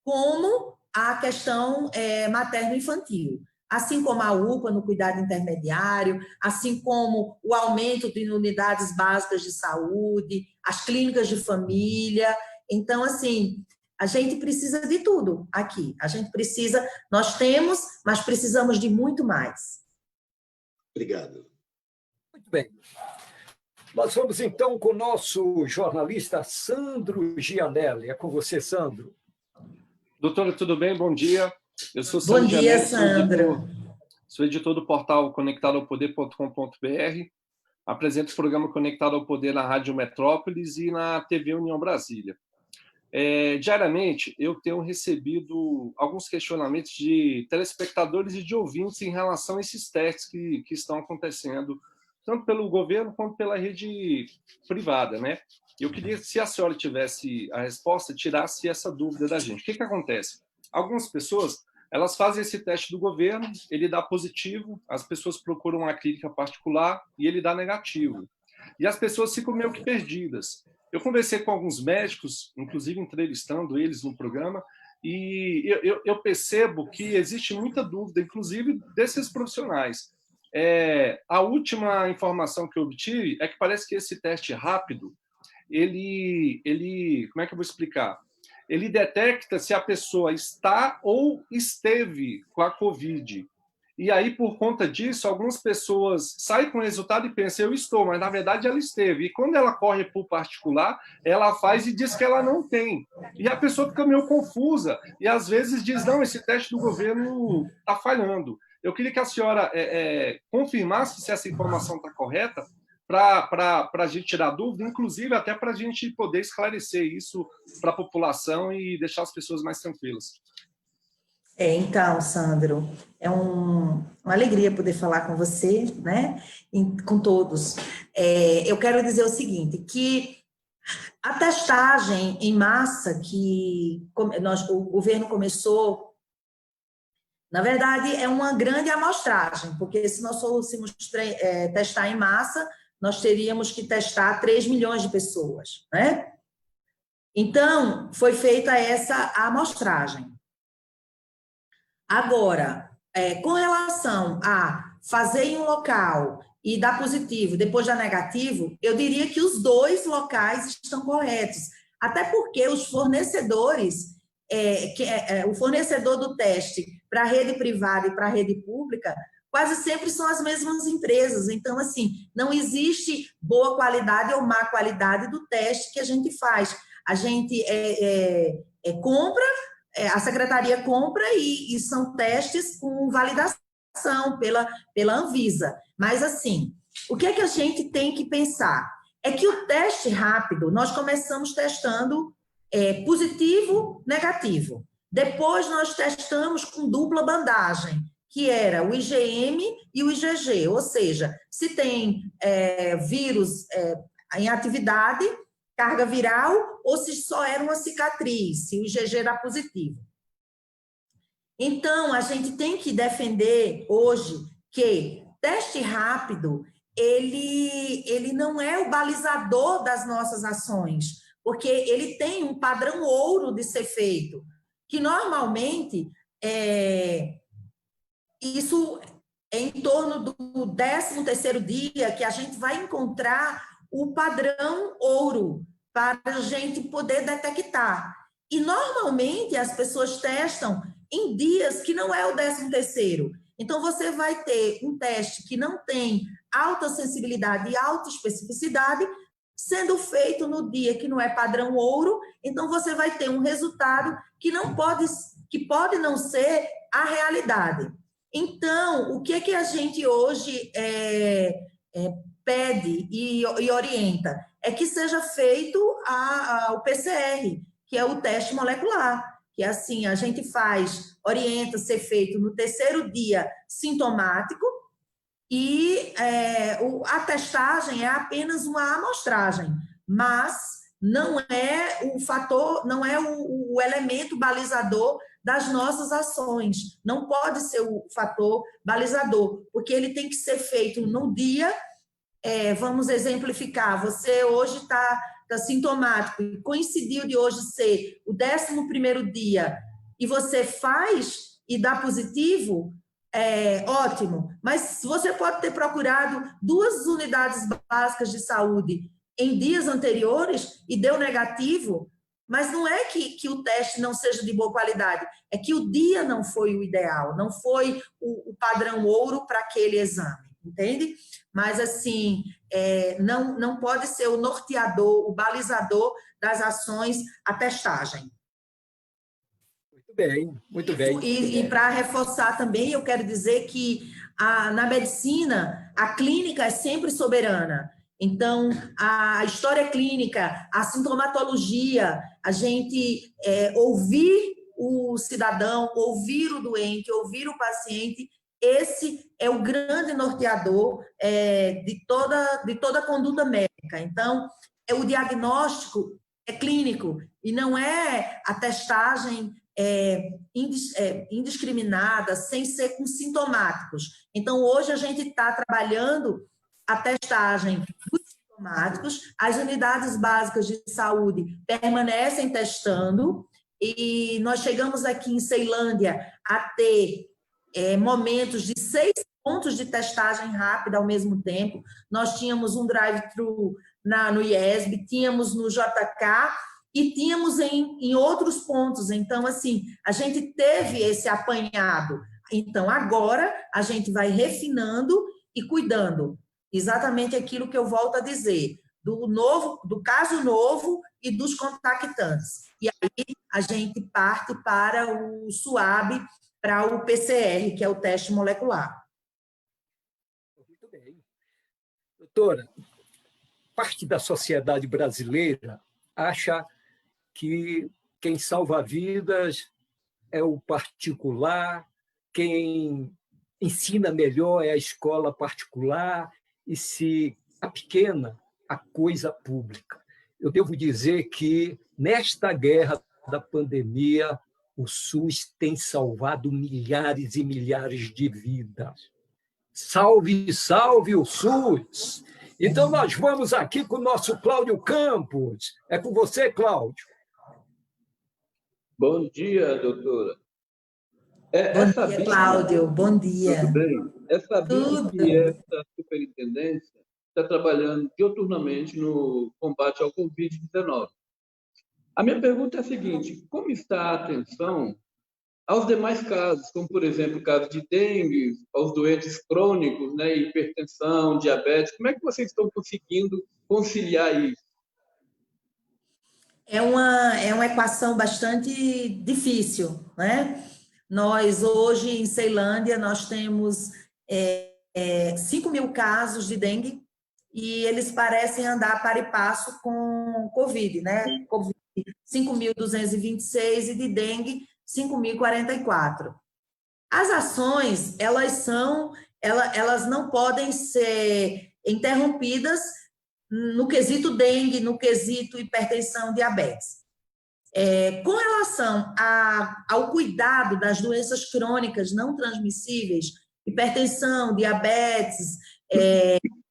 Speaker 2: como a questão materno-infantil. Assim como a UPA no cuidado intermediário, assim como o aumento de unidades básicas de saúde, as clínicas de família. Então, assim, a gente precisa de tudo aqui. Nós temos, mas precisamos de muito mais.
Speaker 8: Obrigado.
Speaker 1: Muito bem. Nós vamos, então, com o nosso jornalista Sandro Gianelli. É com você, Sandro.
Speaker 9: Doutora, tudo bem? Bom dia. Eu sou
Speaker 2: Bom dia, Sandro.
Speaker 9: Sou editor do portal conectadoaopoder.com.br. Apresento o programa Conectado ao Poder na Rádio Metrópolis e na TV União Brasília. Diariamente, eu tenho recebido alguns questionamentos de telespectadores e de ouvintes em relação a esses testes que estão acontecendo, tanto pelo governo quanto pela rede privada, né? Eu queria, se a senhora tivesse a resposta, tirasse essa dúvida da gente. O que acontece? Algumas pessoas, elas fazem esse teste do governo, ele dá positivo, as pessoas procuram uma clínica particular e ele dá negativo. E as pessoas ficam meio que perdidas. Eu conversei com alguns médicos, inclusive entrevistando eles no programa, e eu percebo que existe muita dúvida, inclusive desses profissionais. A última informação que eu obtive é que parece que esse teste rápido, como é que eu vou explicar? Ele detecta se a pessoa está ou esteve com a Covid. E aí, por conta disso, algumas pessoas saem com o resultado e pensam, eu estou, mas na verdade ela esteve. E quando ela corre para o particular, ela faz e diz que ela não tem. E a pessoa fica meio confusa e às vezes diz, não, esse teste do governo está falhando. Eu queria que a senhora confirmasse se essa informação está correta, para a gente tirar dúvida, inclusive até para a gente poder esclarecer isso para a população e deixar as pessoas mais tranquilas.
Speaker 2: Então, Sandro, é uma alegria poder falar com você, né? Com todos. Eu quero dizer o seguinte, que a testagem em massa que o governo começou, na verdade, é uma grande amostragem, porque se nós fôssemos testar em massa, nós teríamos que testar 3 milhões de pessoas, né? Então, foi feita essa amostragem. Agora, com relação a fazer em um local e dar positivo, depois dar negativo, eu diria que os 2 locais estão corretos. Até porque os fornecedores, o fornecedor do teste para a rede privada e para a rede pública, quase sempre são as mesmas empresas. Então, assim, não existe boa qualidade ou má qualidade do teste que a gente faz. A gente compra, a secretaria compra e são testes com validação pela Anvisa. Mas, assim, o que é que a gente tem que pensar? É que o teste rápido, nós começamos testando positivo, negativo. Depois, nós testamos com dupla bandagem, que era o IgM e o IgG, ou seja, se tem vírus em atividade, carga viral, ou se só era uma cicatriz, se o IgG dá positivo. Então, a gente tem que defender hoje que teste rápido, ele não é o balizador das nossas ações, porque ele tem um padrão ouro de ser feito, que normalmente isso é em torno do 13º dia que a gente vai encontrar o padrão ouro para a gente poder detectar. E, normalmente, as pessoas testam em dias que não é o 13º. Então, você vai ter um teste que não tem alta sensibilidade e alta especificidade, sendo feito no dia que não é padrão ouro, então você vai ter um resultado que pode não ser a realidade. Então, o que é que a gente hoje pede e orienta? É que seja feito o PCR, que é o teste molecular, que assim, a gente orienta ser feito no 3º dia sintomático, e a testagem é apenas uma amostragem, mas não é o fator, não é o elemento balizador das nossas ações. Não pode ser o fator balizador, porque ele tem que ser feito no dia. Vamos exemplificar, você hoje está sintomático e coincidiu de hoje ser o 11º dia e você faz e dá positivo, ótimo, mas você pode ter procurado 2 unidades básicas de saúde em dias anteriores e deu negativo, mas não é que o teste não seja de boa qualidade, é que o dia não foi o ideal, não foi o padrão ouro para aquele exame, entende? Mas, assim, não pode ser o norteador, o balizador das ações, a testagem.
Speaker 1: Muito bem, muito bem.
Speaker 2: E para reforçar também, eu quero dizer que na medicina, a clínica é sempre soberana. Então, a história clínica, a sintomatologia, a gente ouvir o cidadão, ouvir o doente, ouvir o paciente, esse é o grande norteador de toda a conduta médica. Então, o diagnóstico é clínico e não é a testagem indiscriminada, sem ser com sintomáticos. Então, hoje a gente está trabalhando a testagem dos sintomáticos, as unidades básicas de saúde permanecem testando, e nós chegamos aqui em Ceilândia a ter momentos de 6 pontos de testagem rápida ao mesmo tempo. Nós tínhamos um drive-thru no IESB, tínhamos no JK e tínhamos em outros pontos. Então, assim, a gente teve esse apanhado. Então, agora, a gente vai refinando e cuidando. Exatamente aquilo que eu volto a dizer, do caso novo e dos contactantes. E aí, a gente parte para o SUAB, para o PCR, que é o teste molecular.
Speaker 1: Muito bem. Doutora, parte da sociedade brasileira acha que quem salva vidas é o particular, quem ensina melhor é a escola particular, e se apequena a coisa pública. Eu devo dizer que, nesta guerra da pandemia, o SUS tem salvado milhares e milhares de vidas. Salve, salve o SUS! Então, nós vamos aqui com o nosso Cláudio Campos. É com você, Cláudio.
Speaker 10: Bom dia, doutora.
Speaker 2: Bom dia, Cláudio. Bom dia.
Speaker 10: Tudo bem? É sabido que essa superintendência está trabalhando diuturnamente no combate ao Covid-19. A minha pergunta é a seguinte: como está a atenção aos demais casos, como, por exemplo, o caso de dengue, aos doentes crônicos, né, hipertensão, diabetes? Como é que vocês estão conseguindo conciliar isso?
Speaker 2: É uma equação bastante difícil, né? Nós, hoje, em Ceilândia, nós temos 5.000 casos de dengue e eles parecem andar para e passo com Covid, né? Covid 5.226 e de dengue 5.044. As ações, elas não podem ser interrompidas no quesito dengue, no quesito hipertensão, diabetes. Com relação ao cuidado das doenças crônicas não transmissíveis, hipertensão, diabetes,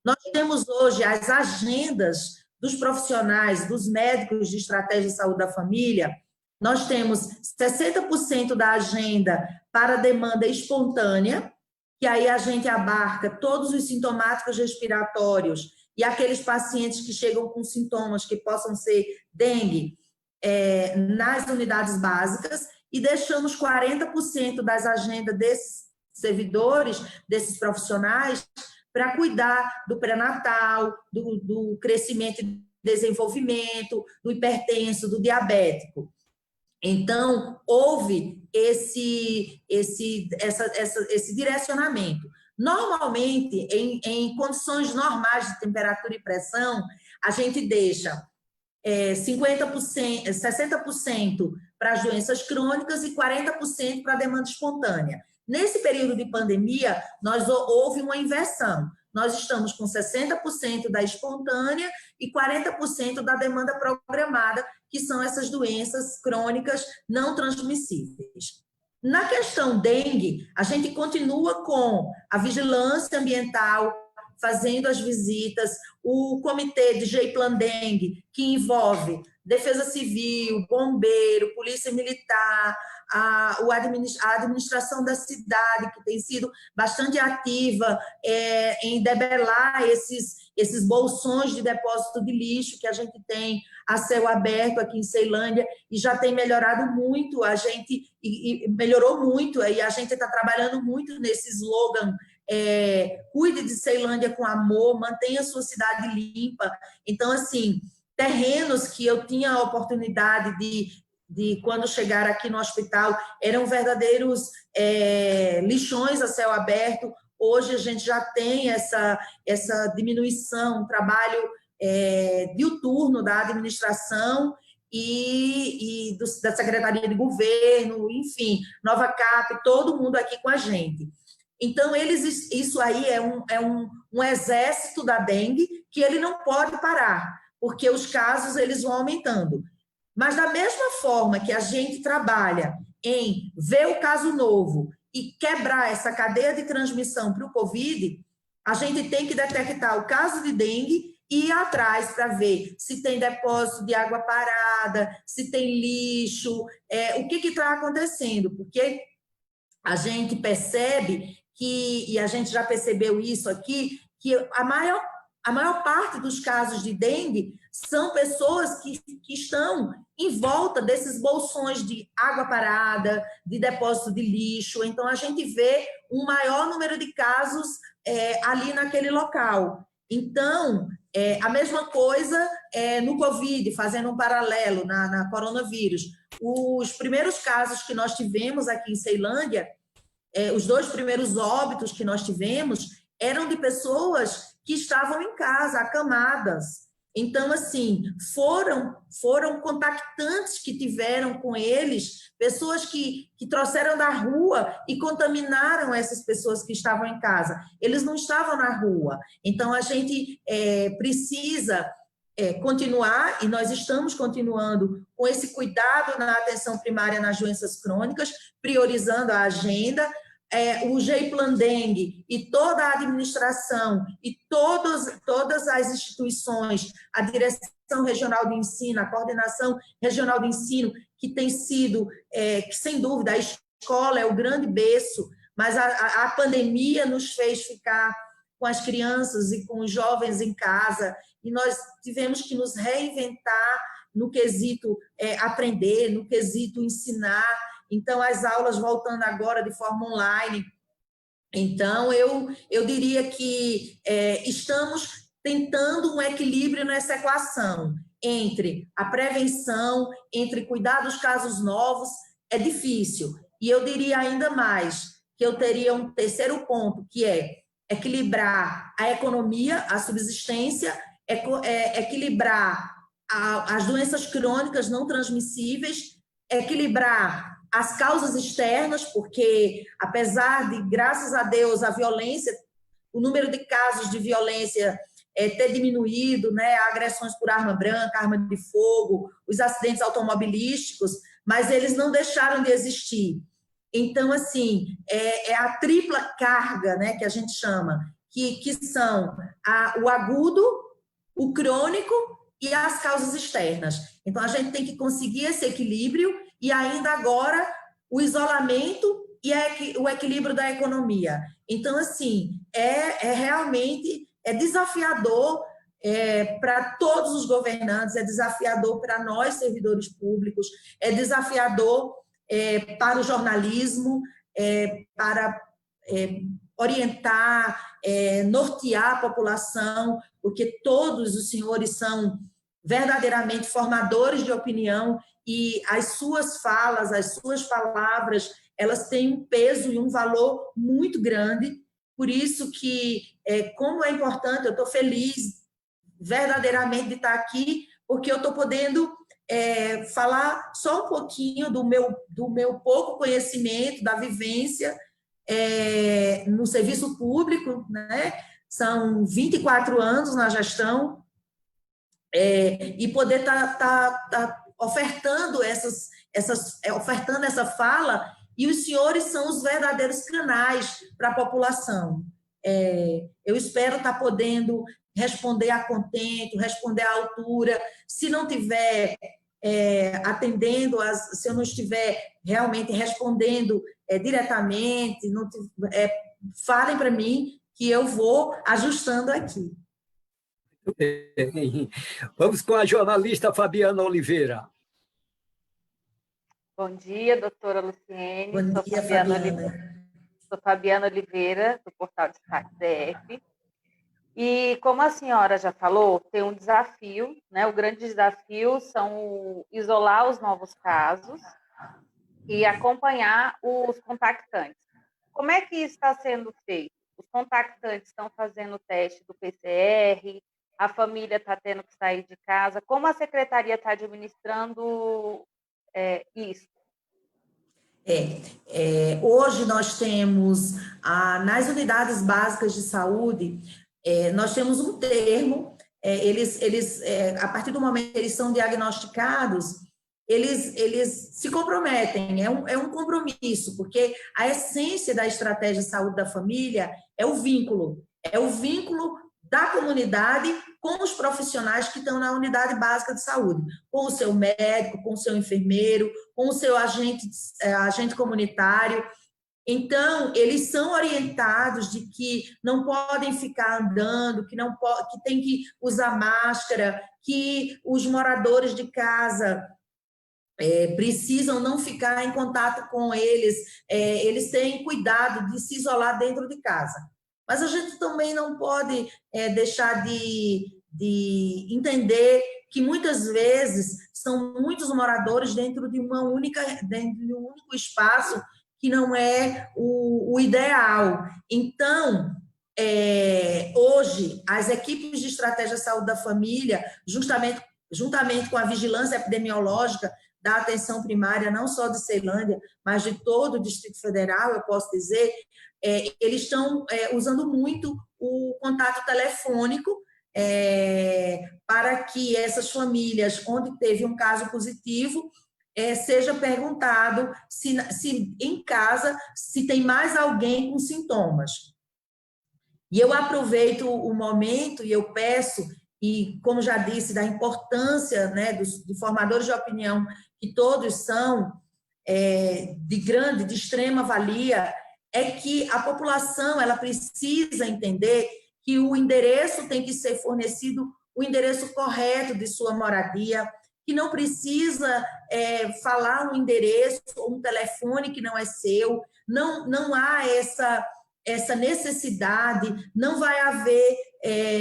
Speaker 2: nós temos hoje as agendas dos profissionais, dos médicos de estratégia de saúde da família. Nós temos 60% da agenda para demanda espontânea, que aí a gente abarca todos os sintomáticos respiratórios e aqueles pacientes que chegam com sintomas que possam ser dengue, nas unidades básicas, e deixamos 40% das agendas desses servidores, desses profissionais, para cuidar do pré-natal, do crescimento e desenvolvimento, do hipertenso, do diabético. Então, houve esse direcionamento. Normalmente, em condições normais de temperatura e pressão, a gente deixa 60% para as doenças crônicas e 40% para a demanda espontânea. Nesse período de pandemia, houve uma inversão. Nós estamos com 60% da espontânea e 40% da demanda programada, que são essas doenças crônicas não transmissíveis. Na questão dengue, a gente continua com a vigilância ambiental, fazendo as visitas, o comitê de J-Plan Dengue, que envolve Defesa Civil, Bombeiro, Polícia Militar, a administração da cidade, que tem sido bastante ativa em debelar esses bolsões de depósito de lixo que a gente tem a céu aberto aqui em Ceilândia, e já tem melhorado muito, melhorou muito, e a gente está trabalhando muito nesse slogan, cuide de Ceilândia com amor, mantenha a sua cidade limpa. Então, assim, terrenos que eu tinha a oportunidade de quando chegar aqui no hospital, eram verdadeiros lixões a céu aberto. Hoje a gente já tem essa diminuição, um trabalho diuturno da administração e da Secretaria de Governo, enfim, Nova Cap, todo mundo aqui com a gente. Então, isso aí é um exército da dengue que ele não pode parar, porque os casos eles vão aumentando. Mas, da mesma forma que a gente trabalha em ver o caso novo e quebrar essa cadeia de transmissão para o Covid, a gente tem que detectar o caso de dengue e ir atrás para ver se tem depósito de água parada, se tem lixo, o que está acontecendo, porque a gente percebe e a gente já percebeu isso aqui, que a a maior parte dos casos de dengue são pessoas que estão em volta desses bolsões de água parada, de depósito de lixo. Então, a gente vê um maior número de casos ali naquele local. Então, a mesma coisa no Covid, fazendo um paralelo na coronavírus. Os primeiros casos que nós tivemos aqui em Ceilândia, os 2 primeiros óbitos que nós tivemos, eram de pessoas que estavam em casa, acamadas. Então, assim, foram contactantes que tiveram com eles, pessoas que trouxeram da rua e contaminaram essas pessoas que estavam em casa. Eles não estavam na rua. Então, a gente precisa continuar, e nós estamos continuando com esse cuidado na atenção primária nas doenças crônicas, priorizando a agenda. O GEI-Plan Dengue e toda a administração e todas as instituições, a Direção Regional de Ensino, a Coordenação Regional de Ensino, que tem sido, que sem dúvida, a escola é o grande berço, mas a pandemia nos fez ficar com as crianças e com os jovens em casa, e nós tivemos que nos reinventar no quesito aprender, no quesito ensinar. Então, as aulas voltando agora de forma online. Então, eu diria que estamos tentando um equilíbrio nessa equação entre a prevenção, entre cuidar dos casos novos. É difícil. E eu diria ainda mais que eu teria um terceiro ponto, que é equilibrar a economia, a subsistência, equilibrar as doenças crônicas não transmissíveis, equilibrar as causas externas, porque, apesar de, graças a Deus, a violência, o número de casos de violência ter diminuído, né, agressões por arma branca, arma de fogo, os acidentes automobilísticos, mas eles não deixaram de existir. Então, assim, a tripla carga, né, que a gente chama, que são o agudo, o crônico e as causas externas. Então, a gente tem que conseguir esse equilíbrio e ainda agora o isolamento e o equilíbrio da economia. Então, assim, realmente desafiador para todos os governantes, é desafiador para nós, servidores públicos, é desafiador para o jornalismo, para orientar, nortear a população, porque todos os senhores são verdadeiramente formadores de opinião e as suas falas, as suas palavras, elas têm um peso e um valor muito grande. Por isso que, como é importante, eu estou feliz verdadeiramente de estar aqui, porque eu estou podendo falar só um pouquinho do meu pouco conhecimento, da vivência no serviço público, né? São 24 anos na gestão, e poder estar ofertando ofertando essa fala, e os senhores são os verdadeiros canais para a população. Eu espero estar podendo responder a contento, responder à altura. Se não tiver atendendo, se eu não estiver realmente respondendo diretamente, falem para mim que eu vou ajustando aqui.
Speaker 1: Vamos com a jornalista Fabiana Oliveira.
Speaker 11: Bom dia, doutora Luciene.
Speaker 2: Bom dia, Fabiana.
Speaker 11: Sou Fabiana Oliveira, do portal Destaque DF. E, como a senhora já falou, tem um desafio, né? O grande desafio são isolar os novos casos e acompanhar os contactantes. Como é que isso está sendo feito? Os contactantes estão fazendo o teste do PCR, a família está tendo que sair de casa. Como a secretaria está administrando isso?
Speaker 2: Hoje nós temos, nas unidades básicas de saúde, nós temos um termo, a partir do momento que eles são diagnosticados, eles se comprometem, é um compromisso, porque a essência da estratégia de saúde da família é o vínculo da comunidade com os profissionais que estão na unidade básica de saúde, com o seu médico, com o seu enfermeiro, com o seu agente comunitário. Então, eles são orientados de que não podem ficar andando, que não pode, que tem que usar máscara, que os moradores de casa precisam não ficar em contato com eles, eles têm cuidado de se isolar dentro de casa. Mas a gente também não pode deixar de entender que muitas vezes são muitos moradores dentro de um único espaço que não é o ideal. Então, hoje, as equipes de estratégia de saúde da família, juntamente com a vigilância epidemiológica da atenção primária, não só de Ceilândia, mas de todo o Distrito Federal, eu posso dizer, eles estão usando muito o contato telefônico para que essas famílias onde teve um caso positivo, seja perguntado se em casa se tem mais alguém com sintomas. E eu aproveito o momento e eu peço, e como já disse, da importância, né, de formadores de opinião, que todos são de extrema valia, é que a população ela precisa entender que o endereço tem que ser fornecido, o endereço correto de sua moradia, que não precisa falar um endereço ou um telefone que não é seu, não há essa necessidade, não vai haver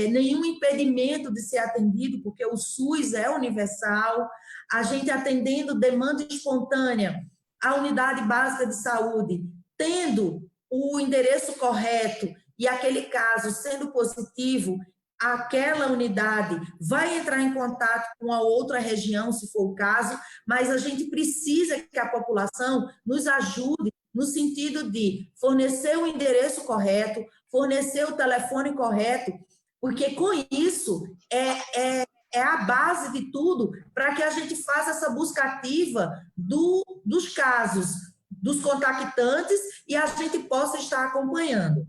Speaker 2: nenhum impedimento de ser atendido, porque o SUS é universal, a gente atendendo demanda espontânea, a unidade básica de saúde, tendo o endereço correto e aquele caso sendo positivo, aquela unidade vai entrar em contato com a outra região, se for o caso, mas a gente precisa que a população nos ajude no sentido de fornecer o endereço correto, fornecer o telefone correto, porque com isso é a base de tudo para que a gente faça essa busca ativa dos casos, dos contactantes, e a gente possa estar acompanhando.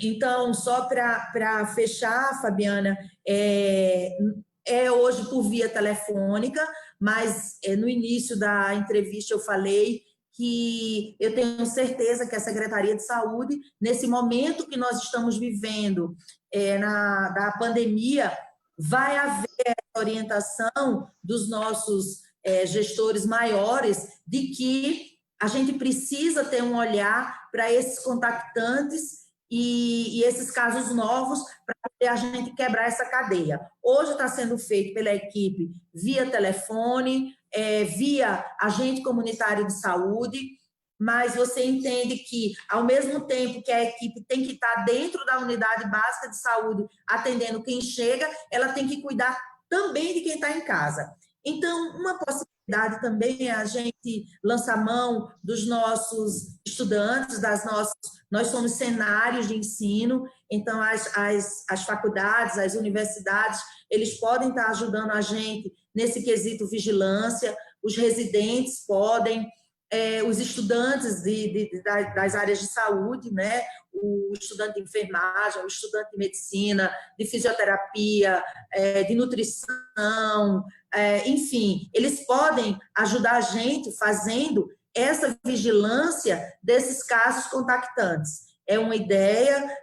Speaker 2: Então, só para fechar, Fabiana, hoje por via telefônica, mas no início da entrevista eu falei que eu tenho certeza que a Secretaria de Saúde, nesse momento que nós estamos vivendo da pandemia, vai haver orientação dos nossos gestores maiores de que a gente precisa ter um olhar para esses contactantes e esses casos novos para a gente quebrar essa cadeia. Hoje está sendo feito pela equipe via telefone, via agente comunitário de saúde, mas você entende que, ao mesmo tempo que a equipe tem que estar dentro da unidade básica de saúde, atendendo quem chega, ela tem que cuidar também de quem está em casa. Então, uma possibilidade também é a gente lançar mão dos nossos estudantes, nós somos cenários de ensino, então as faculdades, as universidades, eles podem estar ajudando a gente nesse quesito vigilância, os residentes podem, os estudantes das áreas de saúde, né? O estudante de enfermagem, o estudante de medicina, de fisioterapia, de nutrição, enfim, eles podem ajudar a gente fazendo essa vigilância desses casos contactantes. É uma ideia,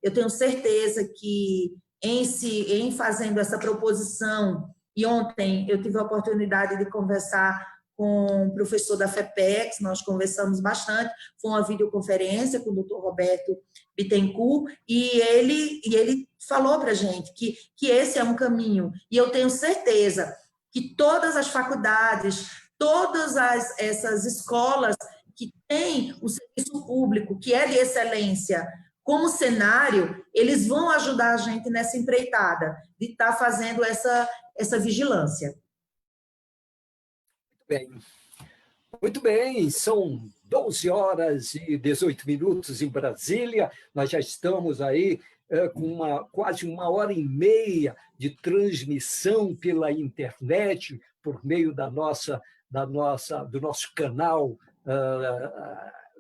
Speaker 2: eu tenho certeza que em fazendo essa proposição, e ontem eu tive a oportunidade de conversar com o professor da FEPEX, nós conversamos bastante, foi uma videoconferência com o Dr. Roberto Bittencourt, e ele falou para a gente que esse é um caminho, e eu tenho certeza que todas as faculdades, todas essas escolas que têm o serviço público, que é de excelência, como cenário, eles vão ajudar a gente nessa empreitada, de estar fazendo essa vigilância.
Speaker 1: Muito bem, são 12 horas e 18 minutos em Brasília, nós já estamos aí com quase 1h30 de transmissão pela internet, por meio do nosso canal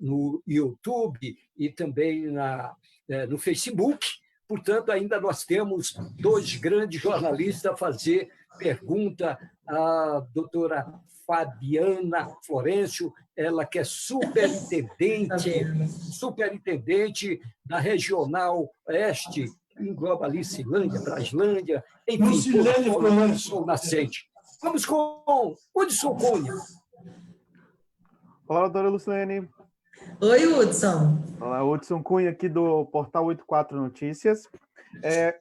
Speaker 1: no YouTube e também no Facebook. Portanto, ainda nós temos 2 grandes jornalistas a fazer pergunta à doutora Fabiana Florencio, ela que é superintendente da Regional Oeste, engloba ali Ceilândia, Braslândia, enfim, sou nascente. Vamos com Hudson Cunha.
Speaker 12: Olá, doutora Lucilene.
Speaker 2: Oi, Hudson.
Speaker 12: Olá, Hudson Cunha, aqui do Portal 84 Notícias.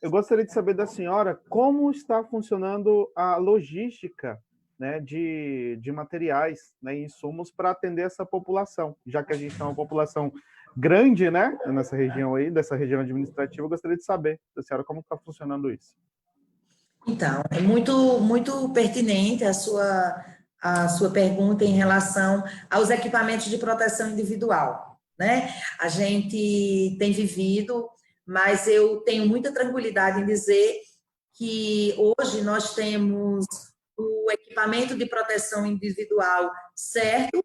Speaker 12: Eu gostaria de saber da senhora como está funcionando a logística, né, de materiais, né, insumos para atender essa população, já que a gente tem uma população grande, né, nessa região aí, dessa região administrativa. Eu gostaria de saber da senhora como está funcionando isso.
Speaker 2: Então, é muito pertinente a sua pergunta em relação aos equipamentos de proteção individual, né? A gente tem vivido, mas eu tenho muita tranquilidade em dizer que hoje nós temos o equipamento de proteção individual certo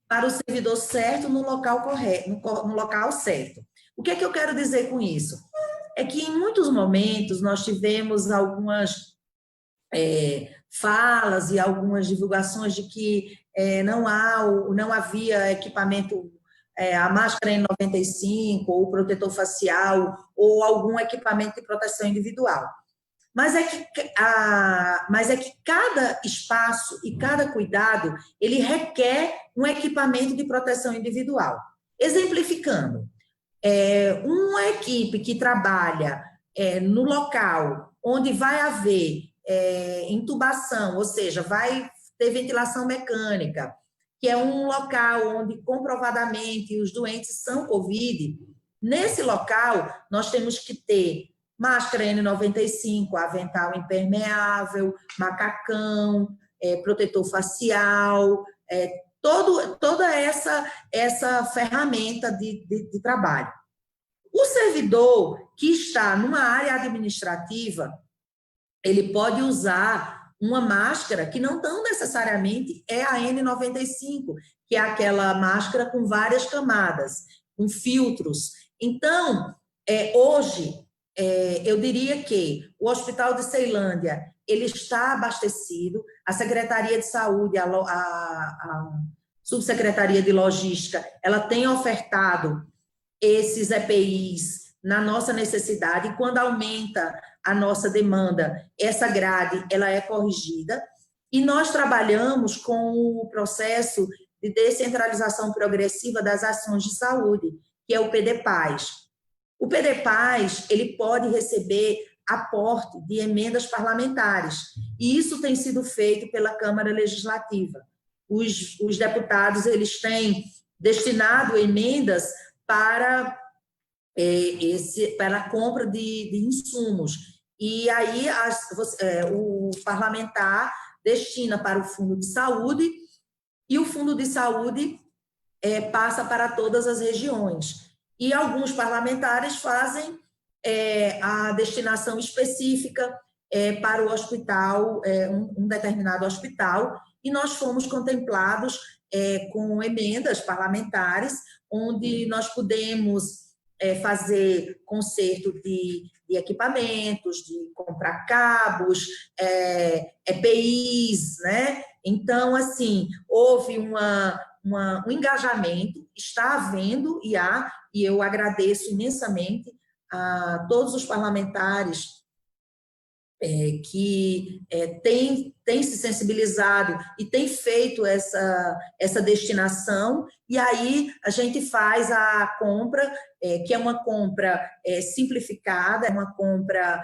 Speaker 2: para o servidor certo no local correto, no local certo. O que é que eu quero dizer com isso? É que em muitos momentos nós tivemos algumas falas e algumas divulgações de que não havia equipamento, a máscara N95, ou o protetor facial, ou algum equipamento de proteção individual. Mas é que cada espaço e cada cuidado, ele requer um equipamento de proteção individual. Exemplificando, uma equipe que trabalha no local onde vai haver intubação, ou seja, vai ter ventilação mecânica, que é um local onde comprovadamente os doentes são COVID, nesse local nós temos que ter máscara N95, avental impermeável, macacão, protetor facial, toda essa ferramenta de trabalho. O servidor que está numa área administrativa, ele pode usar uma máscara que não tão necessariamente é a N95, que é aquela máscara com várias camadas, com filtros. Então, hoje, eu diria que o Hospital de Ceilândia, ele está abastecido, a Secretaria de Saúde, a Subsecretaria de Logística, ela tem ofertado esses EPIs na nossa necessidade, e quando aumenta a nossa demanda, essa grade ela é corrigida, e nós trabalhamos com o processo de descentralização progressiva das ações de saúde, que é o PDPAS. O PDPAS, ele pode receber aporte de emendas parlamentares, e isso tem sido feito pela Câmara Legislativa. Os deputados, eles têm destinado emendas para a compra de insumos, e aí o parlamentar destina para o Fundo de Saúde, e o Fundo de Saúde passa para todas as regiões. E alguns parlamentares fazem a destinação específica para o hospital, um determinado hospital, e nós fomos contemplados com emendas parlamentares, onde nós pudemos fazer conserto de equipamentos, de comprar cabos, EPIs, né? Então, assim, houve um engajamento, está havendo e eu agradeço imensamente a todos os parlamentares que têm se sensibilizado e têm feito essa destinação, e aí a gente faz a compra, que é uma compra simplificada, é uma compra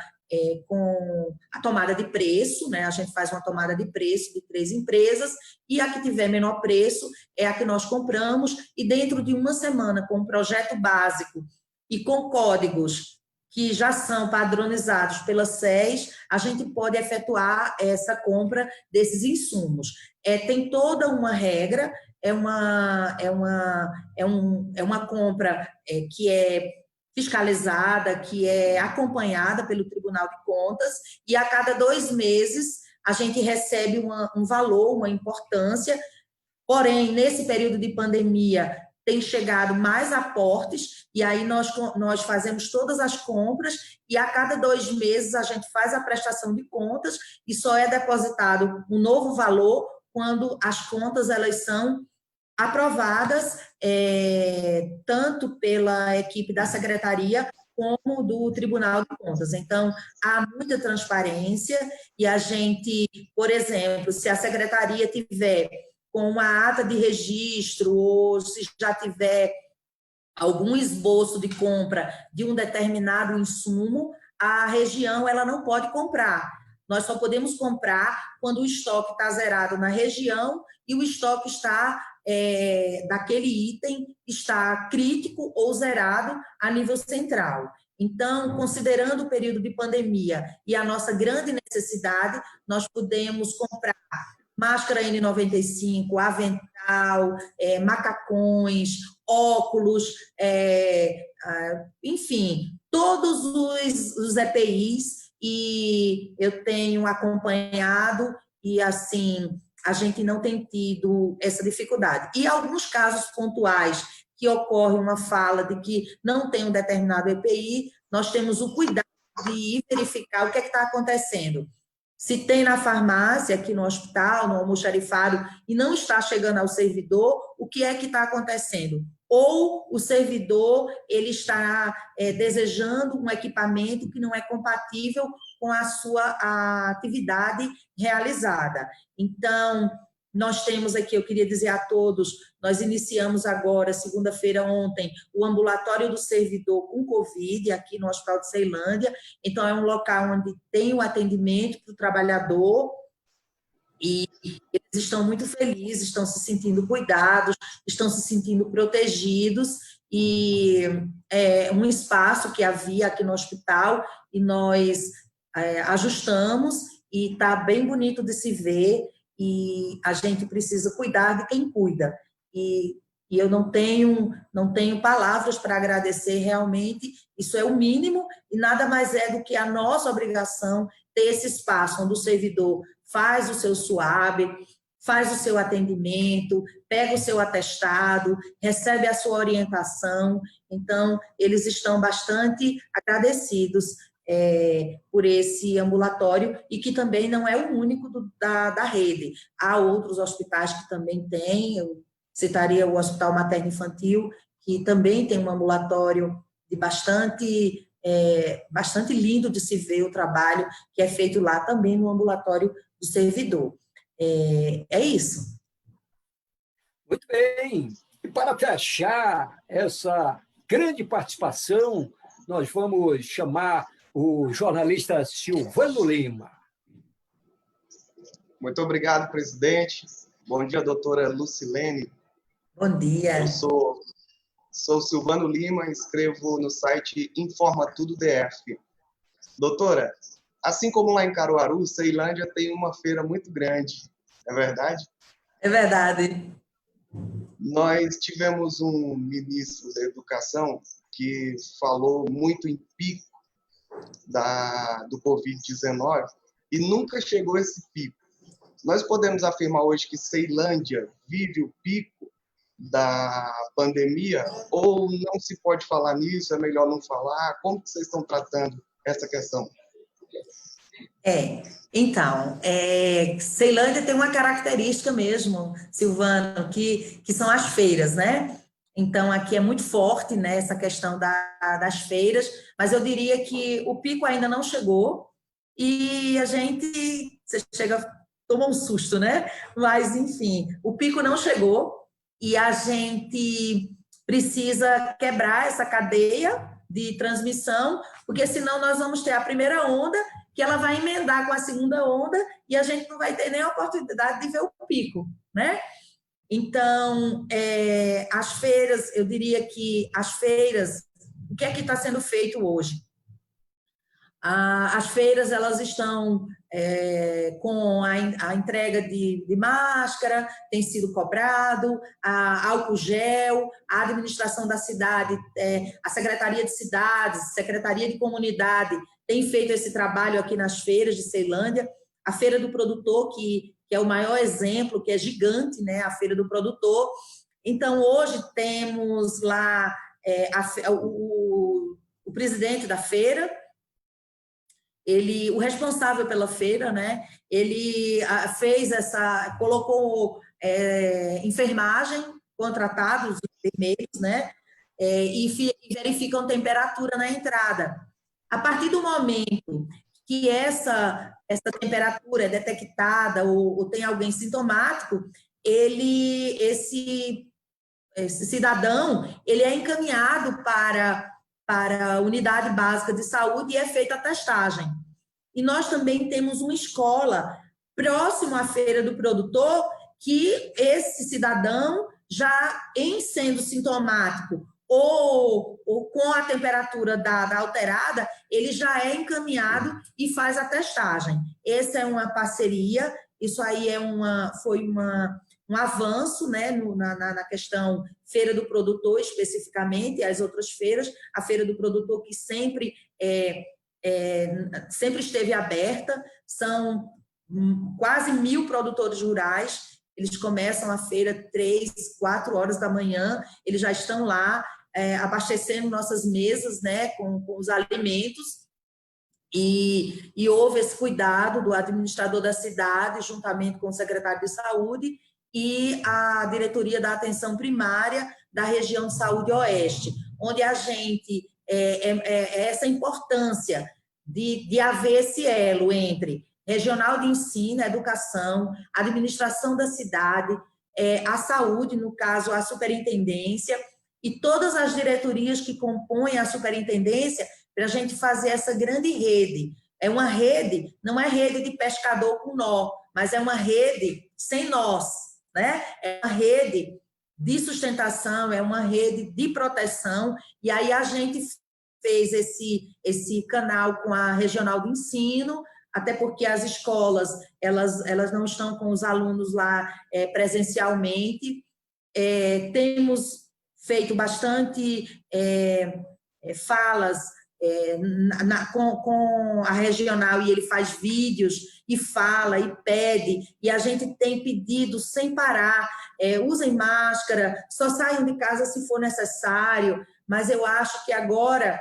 Speaker 2: com a tomada de preço, né? A gente faz uma tomada de preço de 3 empresas, e a que tiver menor preço é a que nós compramos, e dentro de uma semana, com um projeto básico e com códigos que já são padronizados pela SES, a gente pode efetuar essa compra desses insumos. Tem toda uma regra, é uma compra que é fiscalizada, que é acompanhada pelo Tribunal de Contas, e a cada 2 meses a gente recebe um valor, uma importância. Porém, nesse período de pandemia, tem chegado mais aportes, e aí nós fazemos todas as compras, e a cada 2 meses a gente faz a prestação de contas, e só é depositado um novo valor quando as contas elas são aprovadas, tanto pela equipe da Secretaria como do Tribunal de Contas. Então, há muita transparência, e a gente, por exemplo, se a Secretaria tiver com uma ata de registro, ou se já tiver algum esboço de compra de um determinado insumo, a região ela não pode comprar. Nós só podemos comprar quando o estoque está zerado na região e o estoque está daquele item está crítico ou zerado a nível central. Então, considerando o período de pandemia e a nossa grande necessidade, nós podemos comprar máscara N95, avental, macacões, óculos, enfim, todos os EPIs, e eu tenho acompanhado, e assim, a gente não tem tido essa dificuldade. E alguns casos pontuais que ocorre uma fala de que não tem um determinado EPI, nós temos o cuidado de ir verificar o que é que está acontecendo. Se tem na farmácia, aqui no hospital, no almoxarifado, e não está chegando ao servidor, o que é que está acontecendo? Ou o servidor ele está desejando um equipamento que não é compatível com a sua atividade realizada. Então, nós temos aqui, eu queria dizer a todos, nós iniciamos agora, segunda-feira ontem, o ambulatório do servidor com Covid, aqui no Hospital de Ceilândia. Então, é um local onde tem o atendimento para o trabalhador, e eles estão muito felizes, estão se sentindo cuidados, estão se sentindo protegidos, e é um espaço que havia aqui no hospital, e nós ajustamos, e está bem bonito de se ver, e a gente precisa cuidar de quem cuida. E eu não tenho palavras para agradecer, realmente, isso é o mínimo, e nada mais é do que a nossa obrigação ter esse espaço onde o servidor faz o seu SUAB, faz o seu atendimento, pega o seu atestado, recebe a sua orientação. Então, eles estão bastante agradecidos por esse ambulatório, e que também não é o único da rede. Há outros hospitais que também têm, eu citaria o Hospital Materno Infantil, que também tem um ambulatório de bastante lindo de se ver o trabalho que é feito lá também no ambulatório do servidor. É isso.
Speaker 1: Muito bem. E para fechar essa grande participação, nós vamos chamar o jornalista Silvano Lima.
Speaker 13: Muito obrigado, presidente. Bom dia, doutora Lucilene.
Speaker 2: Bom dia.
Speaker 13: Eu sou Silvano Lima, escrevo no site Informa Tudo DF. Doutora, assim como lá em Caruaru, Ceilândia tem uma feira muito grande, é verdade?
Speaker 2: É verdade.
Speaker 13: Nós tivemos um ministro da Educação que falou muito em pico do Covid-19 e nunca chegou esse pico. Nós podemos afirmar hoje que Ceilândia vive o pico da pandemia, ou não se pode falar nisso, é melhor não falar? Como que vocês estão tratando essa questão?
Speaker 2: Então, Ceilândia tem uma característica mesmo, Silvano, que são as feiras, né? Então, aqui é muito forte, né, essa questão das feiras, mas eu diria que o pico ainda não chegou, e a gente, você chega, toma um susto, né? Mas, enfim, o pico não chegou, e a gente precisa quebrar essa cadeia de transmissão, porque senão nós vamos ter a primeira onda, que ela vai emendar com a segunda onda, e a gente não vai ter nem a oportunidade de ver o pico, né? Então, as feiras, eu diria que as feiras, o que é que está sendo feito hoje? As feiras, elas estão com a entrega de máscara, tem sido cobrado, álcool gel, a administração da cidade, a Secretaria de Cidades, Secretaria de Comunidade, tem feito esse trabalho aqui nas feiras de Ceilândia. A Feira do Produtor, que é o maior exemplo, que é gigante, né? A Feira do Produtor, Então, hoje temos lá o presidente da feira, o responsável pela feira, né? Ele colocou enfermagem, contratados, enfermeiros, né? E verificam temperatura na entrada. A partir do momento que essa temperatura é detectada ou tem alguém sintomático, esse cidadão ele é encaminhado para a unidade básica de saúde e é feita a testagem. E nós também temos uma escola próximo à feira do produtor que esse cidadão, já em sendo sintomático ou com a temperatura dada alterada, ele já é encaminhado e faz a testagem. Essa é uma parceria, isso aí foi um avanço, né, na questão Feira do Produtor, especificamente, e as outras feiras, a Feira do Produtor que sempre esteve aberta, são quase 1.000 produtores rurais, eles começam a feira 3, 4 horas da manhã, eles já estão lá abastecendo nossas mesas, né, com os alimentos, e houve esse cuidado do administrador da cidade, juntamente com o secretário de saúde, e a diretoria da atenção primária da região de saúde oeste, onde a gente, essa importância de haver esse elo entre regional de ensino, educação, administração da cidade, a saúde, no caso, a superintendência, e todas as diretorias que compõem a superintendência, para a gente fazer essa grande rede. É uma rede, não é rede de pescador com nó, mas é uma rede sem nós, né? É uma rede de sustentação, é uma rede de proteção, e aí a gente fez esse canal com a regional de ensino, até porque as escolas, elas não estão com os alunos lá presencialmente. Temos feito bastante falas com a regional, e ele faz vídeos e fala e pede, e a gente tem pedido sem parar, usem máscara, só saiam de casa se for necessário, mas eu acho que agora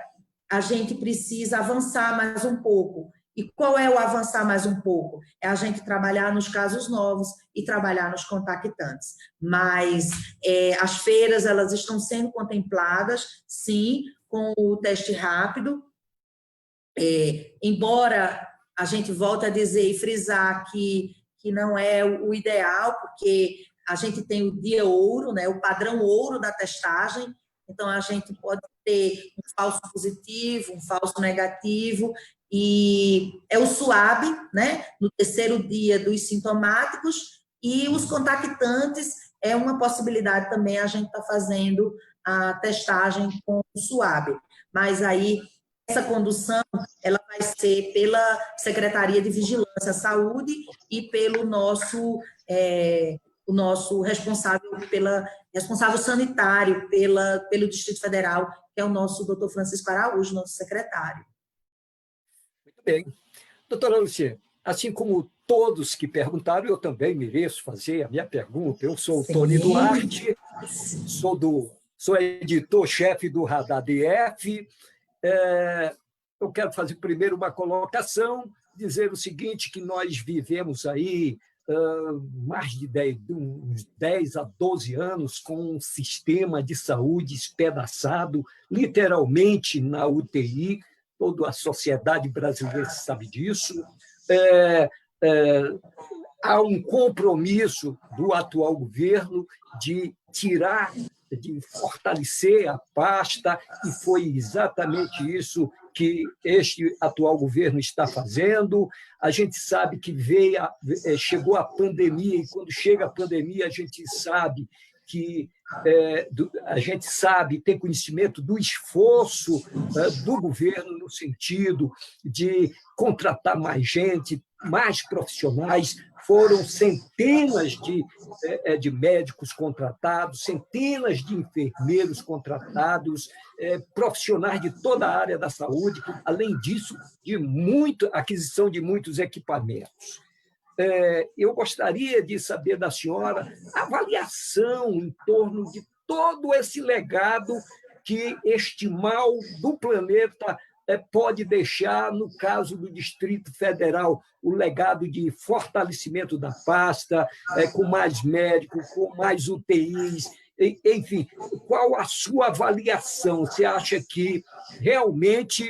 Speaker 2: a gente precisa avançar mais um pouco. E qual é o avançar mais um pouco? É a gente trabalhar nos casos novos e trabalhar nos contactantes. Mas as feiras, elas estão sendo contempladas, sim, com o teste rápido, embora a gente volte a dizer e frisar que não é o ideal, porque a gente tem o dia ouro, né, o padrão ouro da testagem, então a gente pode ter um falso positivo, um falso negativo, e é o SUAB, né, no terceiro dia dos sintomáticos, e os contactantes é uma possibilidade também, a gente está fazendo a testagem com o SUAB, mas aí essa condução ela vai ser pela Secretaria de Vigilância à Saúde e pelo o nosso responsável sanitário pelo Distrito Federal, que é o nosso doutor Francisco Araújo, nosso secretário.
Speaker 1: Muito bem. Doutora Lucia, assim como todos que perguntaram, eu também mereço fazer a minha pergunta. Eu sou o Tony Duarte, sou editor-chefe do Radar DF. Eu quero fazer primeiro uma colocação, dizer o seguinte, que nós vivemos aí mais de 10 a 12 anos com um sistema de saúde espedaçado, literalmente na UTI, toda a sociedade brasileira sabe disso. Há um compromisso do atual governo de fortalecer a pasta, e foi exatamente isso que este atual governo está fazendo. A gente sabe que chegou a pandemia, e quando chega a pandemia, a gente sabe tem conhecimento do esforço do governo no sentido de contratar mais gente, mais profissionais. Foram centenas de médicos contratados, centenas de enfermeiros contratados, profissionais de toda a área da saúde, além disso, aquisição de muitos equipamentos. eu gostaria de saber da senhora a avaliação em torno de todo esse legado que este mal do planeta pode deixar, no caso do Distrito Federal, o legado de fortalecimento da pasta, com mais médicos, com mais UTIs, enfim, qual a sua avaliação? Você acha que realmente,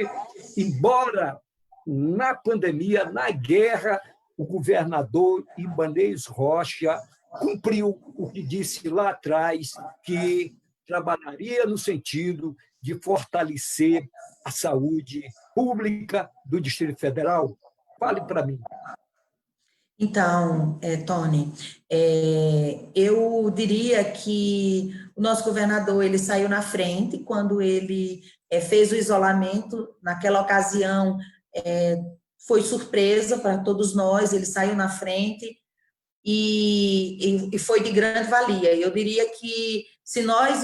Speaker 1: embora na pandemia, na guerra, o governador Ibanez Rocha cumpriu o que disse lá atrás, que trabalharia no sentido de fortalecer a saúde pública do Distrito Federal? Fale para mim.
Speaker 2: Então, Tony, eu diria que o nosso governador ele saiu na frente quando ele fez o isolamento. Naquela ocasião, foi surpresa para todos nós, ele saiu na frente e foi de grande valia. Eu diria que se nós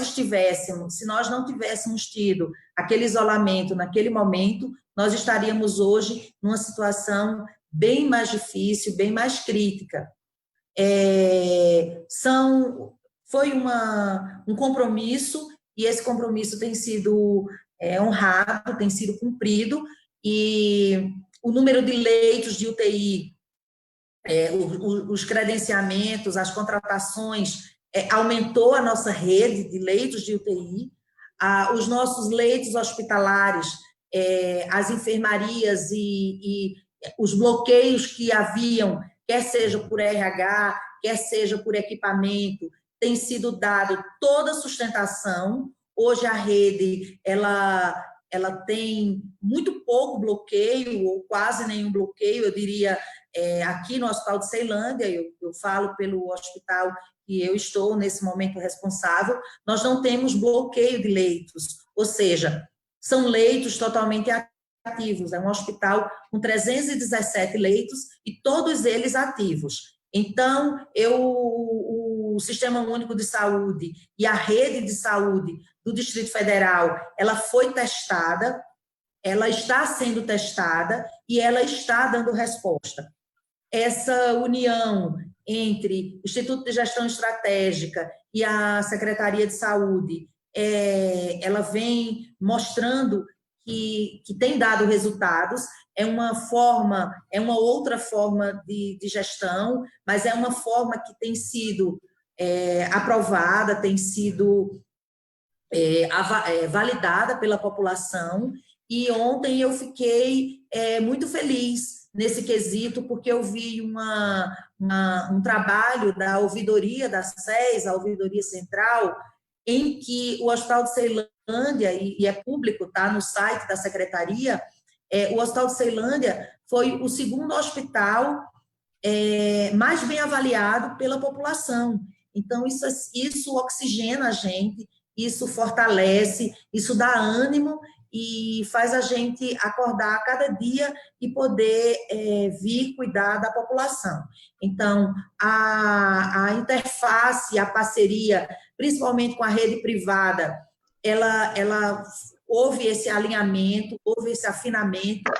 Speaker 2: não tivéssemos tido aquele isolamento naquele momento, nós estaríamos hoje numa situação bem mais difícil, bem mais crítica. Foi um compromisso, e esse compromisso tem sido honrado, tem sido cumprido, e o número de leitos de UTI, os credenciamentos, as contratações, aumentou a nossa rede de leitos de UTI, os nossos leitos hospitalares, as enfermarias e os bloqueios que haviam, quer seja por RH, quer seja por equipamento, tem sido dado toda a sustentação. Hoje a rede, ela tem muito pouco bloqueio, ou quase nenhum bloqueio, eu diria, aqui no Hospital de Ceilândia, eu falo pelo hospital que eu estou nesse momento responsável, nós não temos bloqueio de leitos, ou seja, são leitos totalmente ativos, é um hospital com 317 leitos e todos eles ativos. Então, o Sistema Único de Saúde e a rede de saúde do Distrito Federal, ela foi testada, ela está sendo testada e ela está dando resposta. Essa união entre o Instituto de Gestão Estratégica e a Secretaria de Saúde, ela vem mostrando que tem dado resultados. É uma outra forma de gestão, mas é uma forma que tem sido aprovada, tem sido validada pela população, e ontem eu fiquei muito feliz nesse quesito, porque eu vi um trabalho da ouvidoria da SES, a ouvidoria central, em que o Hospital de Ceilândia, e é público, está no site da Secretaria, o Hospital de Ceilândia foi o segundo hospital mais bem avaliado pela população. Então, isso oxigena a gente, isso fortalece, isso dá ânimo e faz a gente acordar a cada dia e poder vir cuidar da população. Então, a interface, a parceria, principalmente com a rede privada, ela houve esse alinhamento, houve esse afinamento,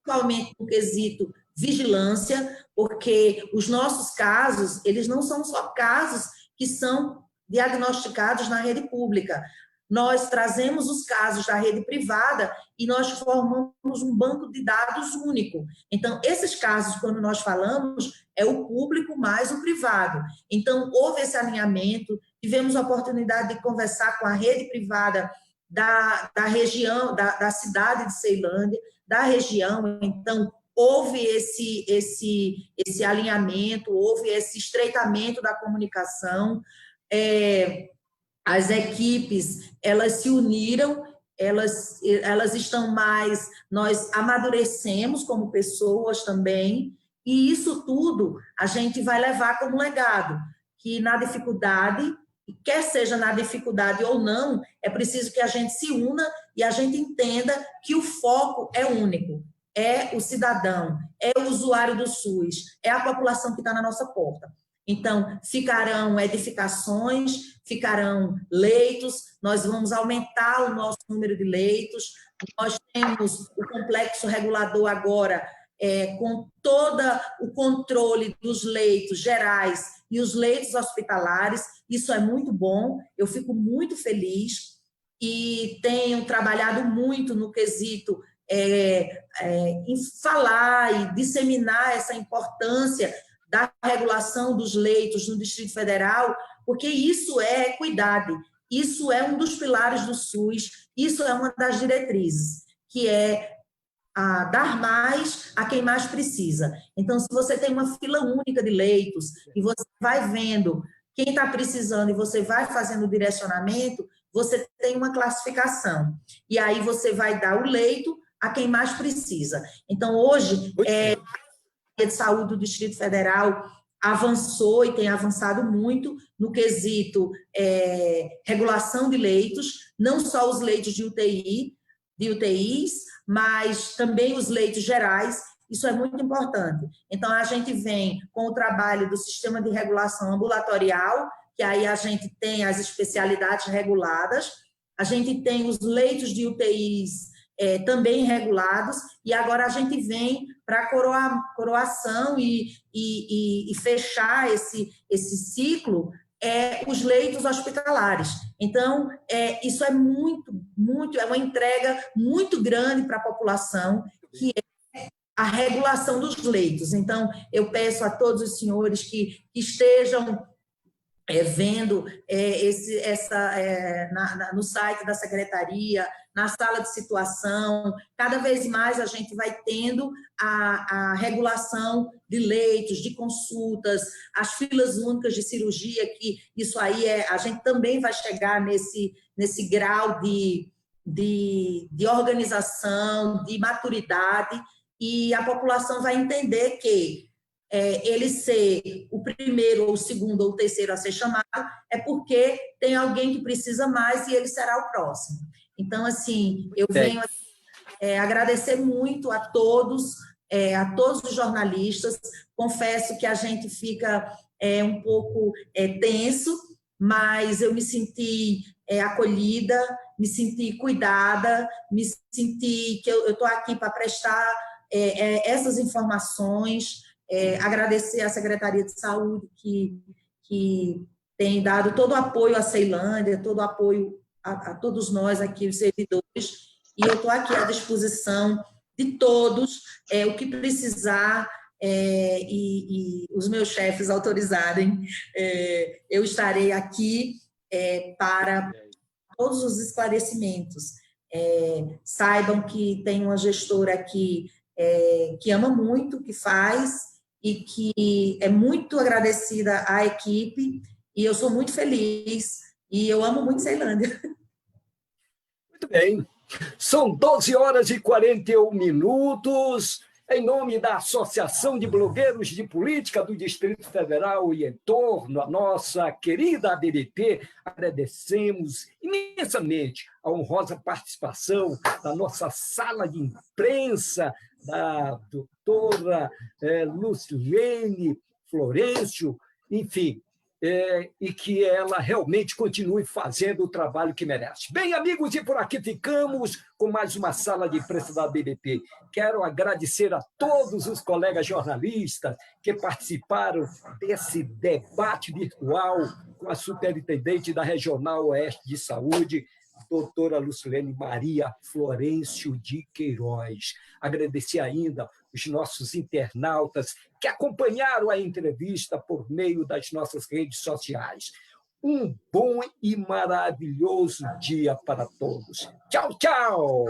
Speaker 2: principalmente no quesito vigilância, porque os nossos casos, eles não são só casos que são diagnosticados na rede pública. Nós trazemos os casos da rede privada e nós formamos um banco de dados único. Então, esses casos, quando nós falamos, é o público mais o privado. Então, houve esse alinhamento, tivemos a oportunidade de conversar com a rede privada da região, da cidade de Ceilândia, da região. Então, houve esse alinhamento, houve esse estreitamento da comunicação. As equipes, elas se uniram, elas estão mais, nós amadurecemos como pessoas também, e isso tudo a gente vai levar como legado, que na dificuldade, quer seja na dificuldade ou não, é preciso que a gente se una e a gente entenda que o foco é único, é o cidadão, é o usuário do SUS, é a população que está na nossa porta. Então, ficarão edificações, ficarão leitos, nós vamos aumentar o nosso número de leitos, nós temos o complexo regulador agora com todo o controle dos leitos gerais e os leitos hospitalares. Isso é muito bom, eu fico muito feliz e tenho trabalhado muito no quesito em falar e disseminar essa importância da regulação dos leitos no Distrito Federal, porque isso é equidade, isso é um dos pilares do SUS, isso é uma das diretrizes, que é dar mais a quem mais precisa. Então, se você tem uma fila única de leitos e você vai vendo quem está precisando e você vai fazendo o direcionamento, você tem uma classificação. E aí você vai dar o leito a quem mais precisa. Então, hoje, a Secretaria de Saúde do Distrito Federal avançou e tem avançado muito no quesito regulação de leitos, não só os leitos de UTIs, mas também os leitos gerais. Isso é muito importante. Então, a gente vem com o trabalho do sistema de regulação ambulatorial, que aí a gente tem as especialidades reguladas, a gente tem os leitos de UTIs também regulados, e agora a gente vem para a coroação e fechar esse ciclo, os leitos hospitalares. Então, isso é é uma entrega muito grande para a população, que é a regulação dos leitos. Então, eu peço a todos os senhores que estejam vendo no site da Secretaria, na sala de situação, cada vez mais a gente vai tendo a regulação de leitos, de consultas, as filas únicas de cirurgia, que isso aí a gente também vai chegar nesse grau de organização, de maturidade, e a população vai entender que ele ser o primeiro, ou o segundo, ou o terceiro a ser chamado, é porque tem alguém que precisa mais e ele será o próximo. Então, assim, eu venho agradecer muito a todos os jornalistas. Confesso que a gente fica um pouco tenso, mas eu me senti acolhida, me senti cuidada, me senti que eu estou aqui para prestar essas informações. Agradecer à Secretaria de Saúde, que tem dado todo o apoio à Ceilândia, todo o apoio a todos nós aqui, os servidores, e eu estou aqui à disposição de todos, o que precisar, e os meus chefes autorizarem, eu estarei aqui para todos os esclarecimentos. Saibam que tem uma gestora aqui que ama muito o que faz, e que é muito agradecida à equipe, e eu sou muito feliz, e eu amo muito Ceilândia.
Speaker 1: Muito bem. São 12h41. Em nome da Associação de Blogueiros de Política do Distrito Federal e em torno, a nossa querida ABBP, agradecemos imensamente a honrosa participação da nossa sala de imprensa, da doutora Lucilene Florencio, enfim, e que ela realmente continue fazendo o trabalho que merece. Bem, amigos, e por aqui ficamos com mais uma sala de imprensa da ABBP. Quero agradecer a todos os colegas jornalistas que participaram desse debate virtual com a superintendente da Regional Oeste de Saúde, doutora Lucilene Maria Florencio de Queiroz. Agradecer ainda os nossos internautas que acompanharam a entrevista por meio das nossas redes sociais. Um bom e maravilhoso dia para todos. Tchau, tchau!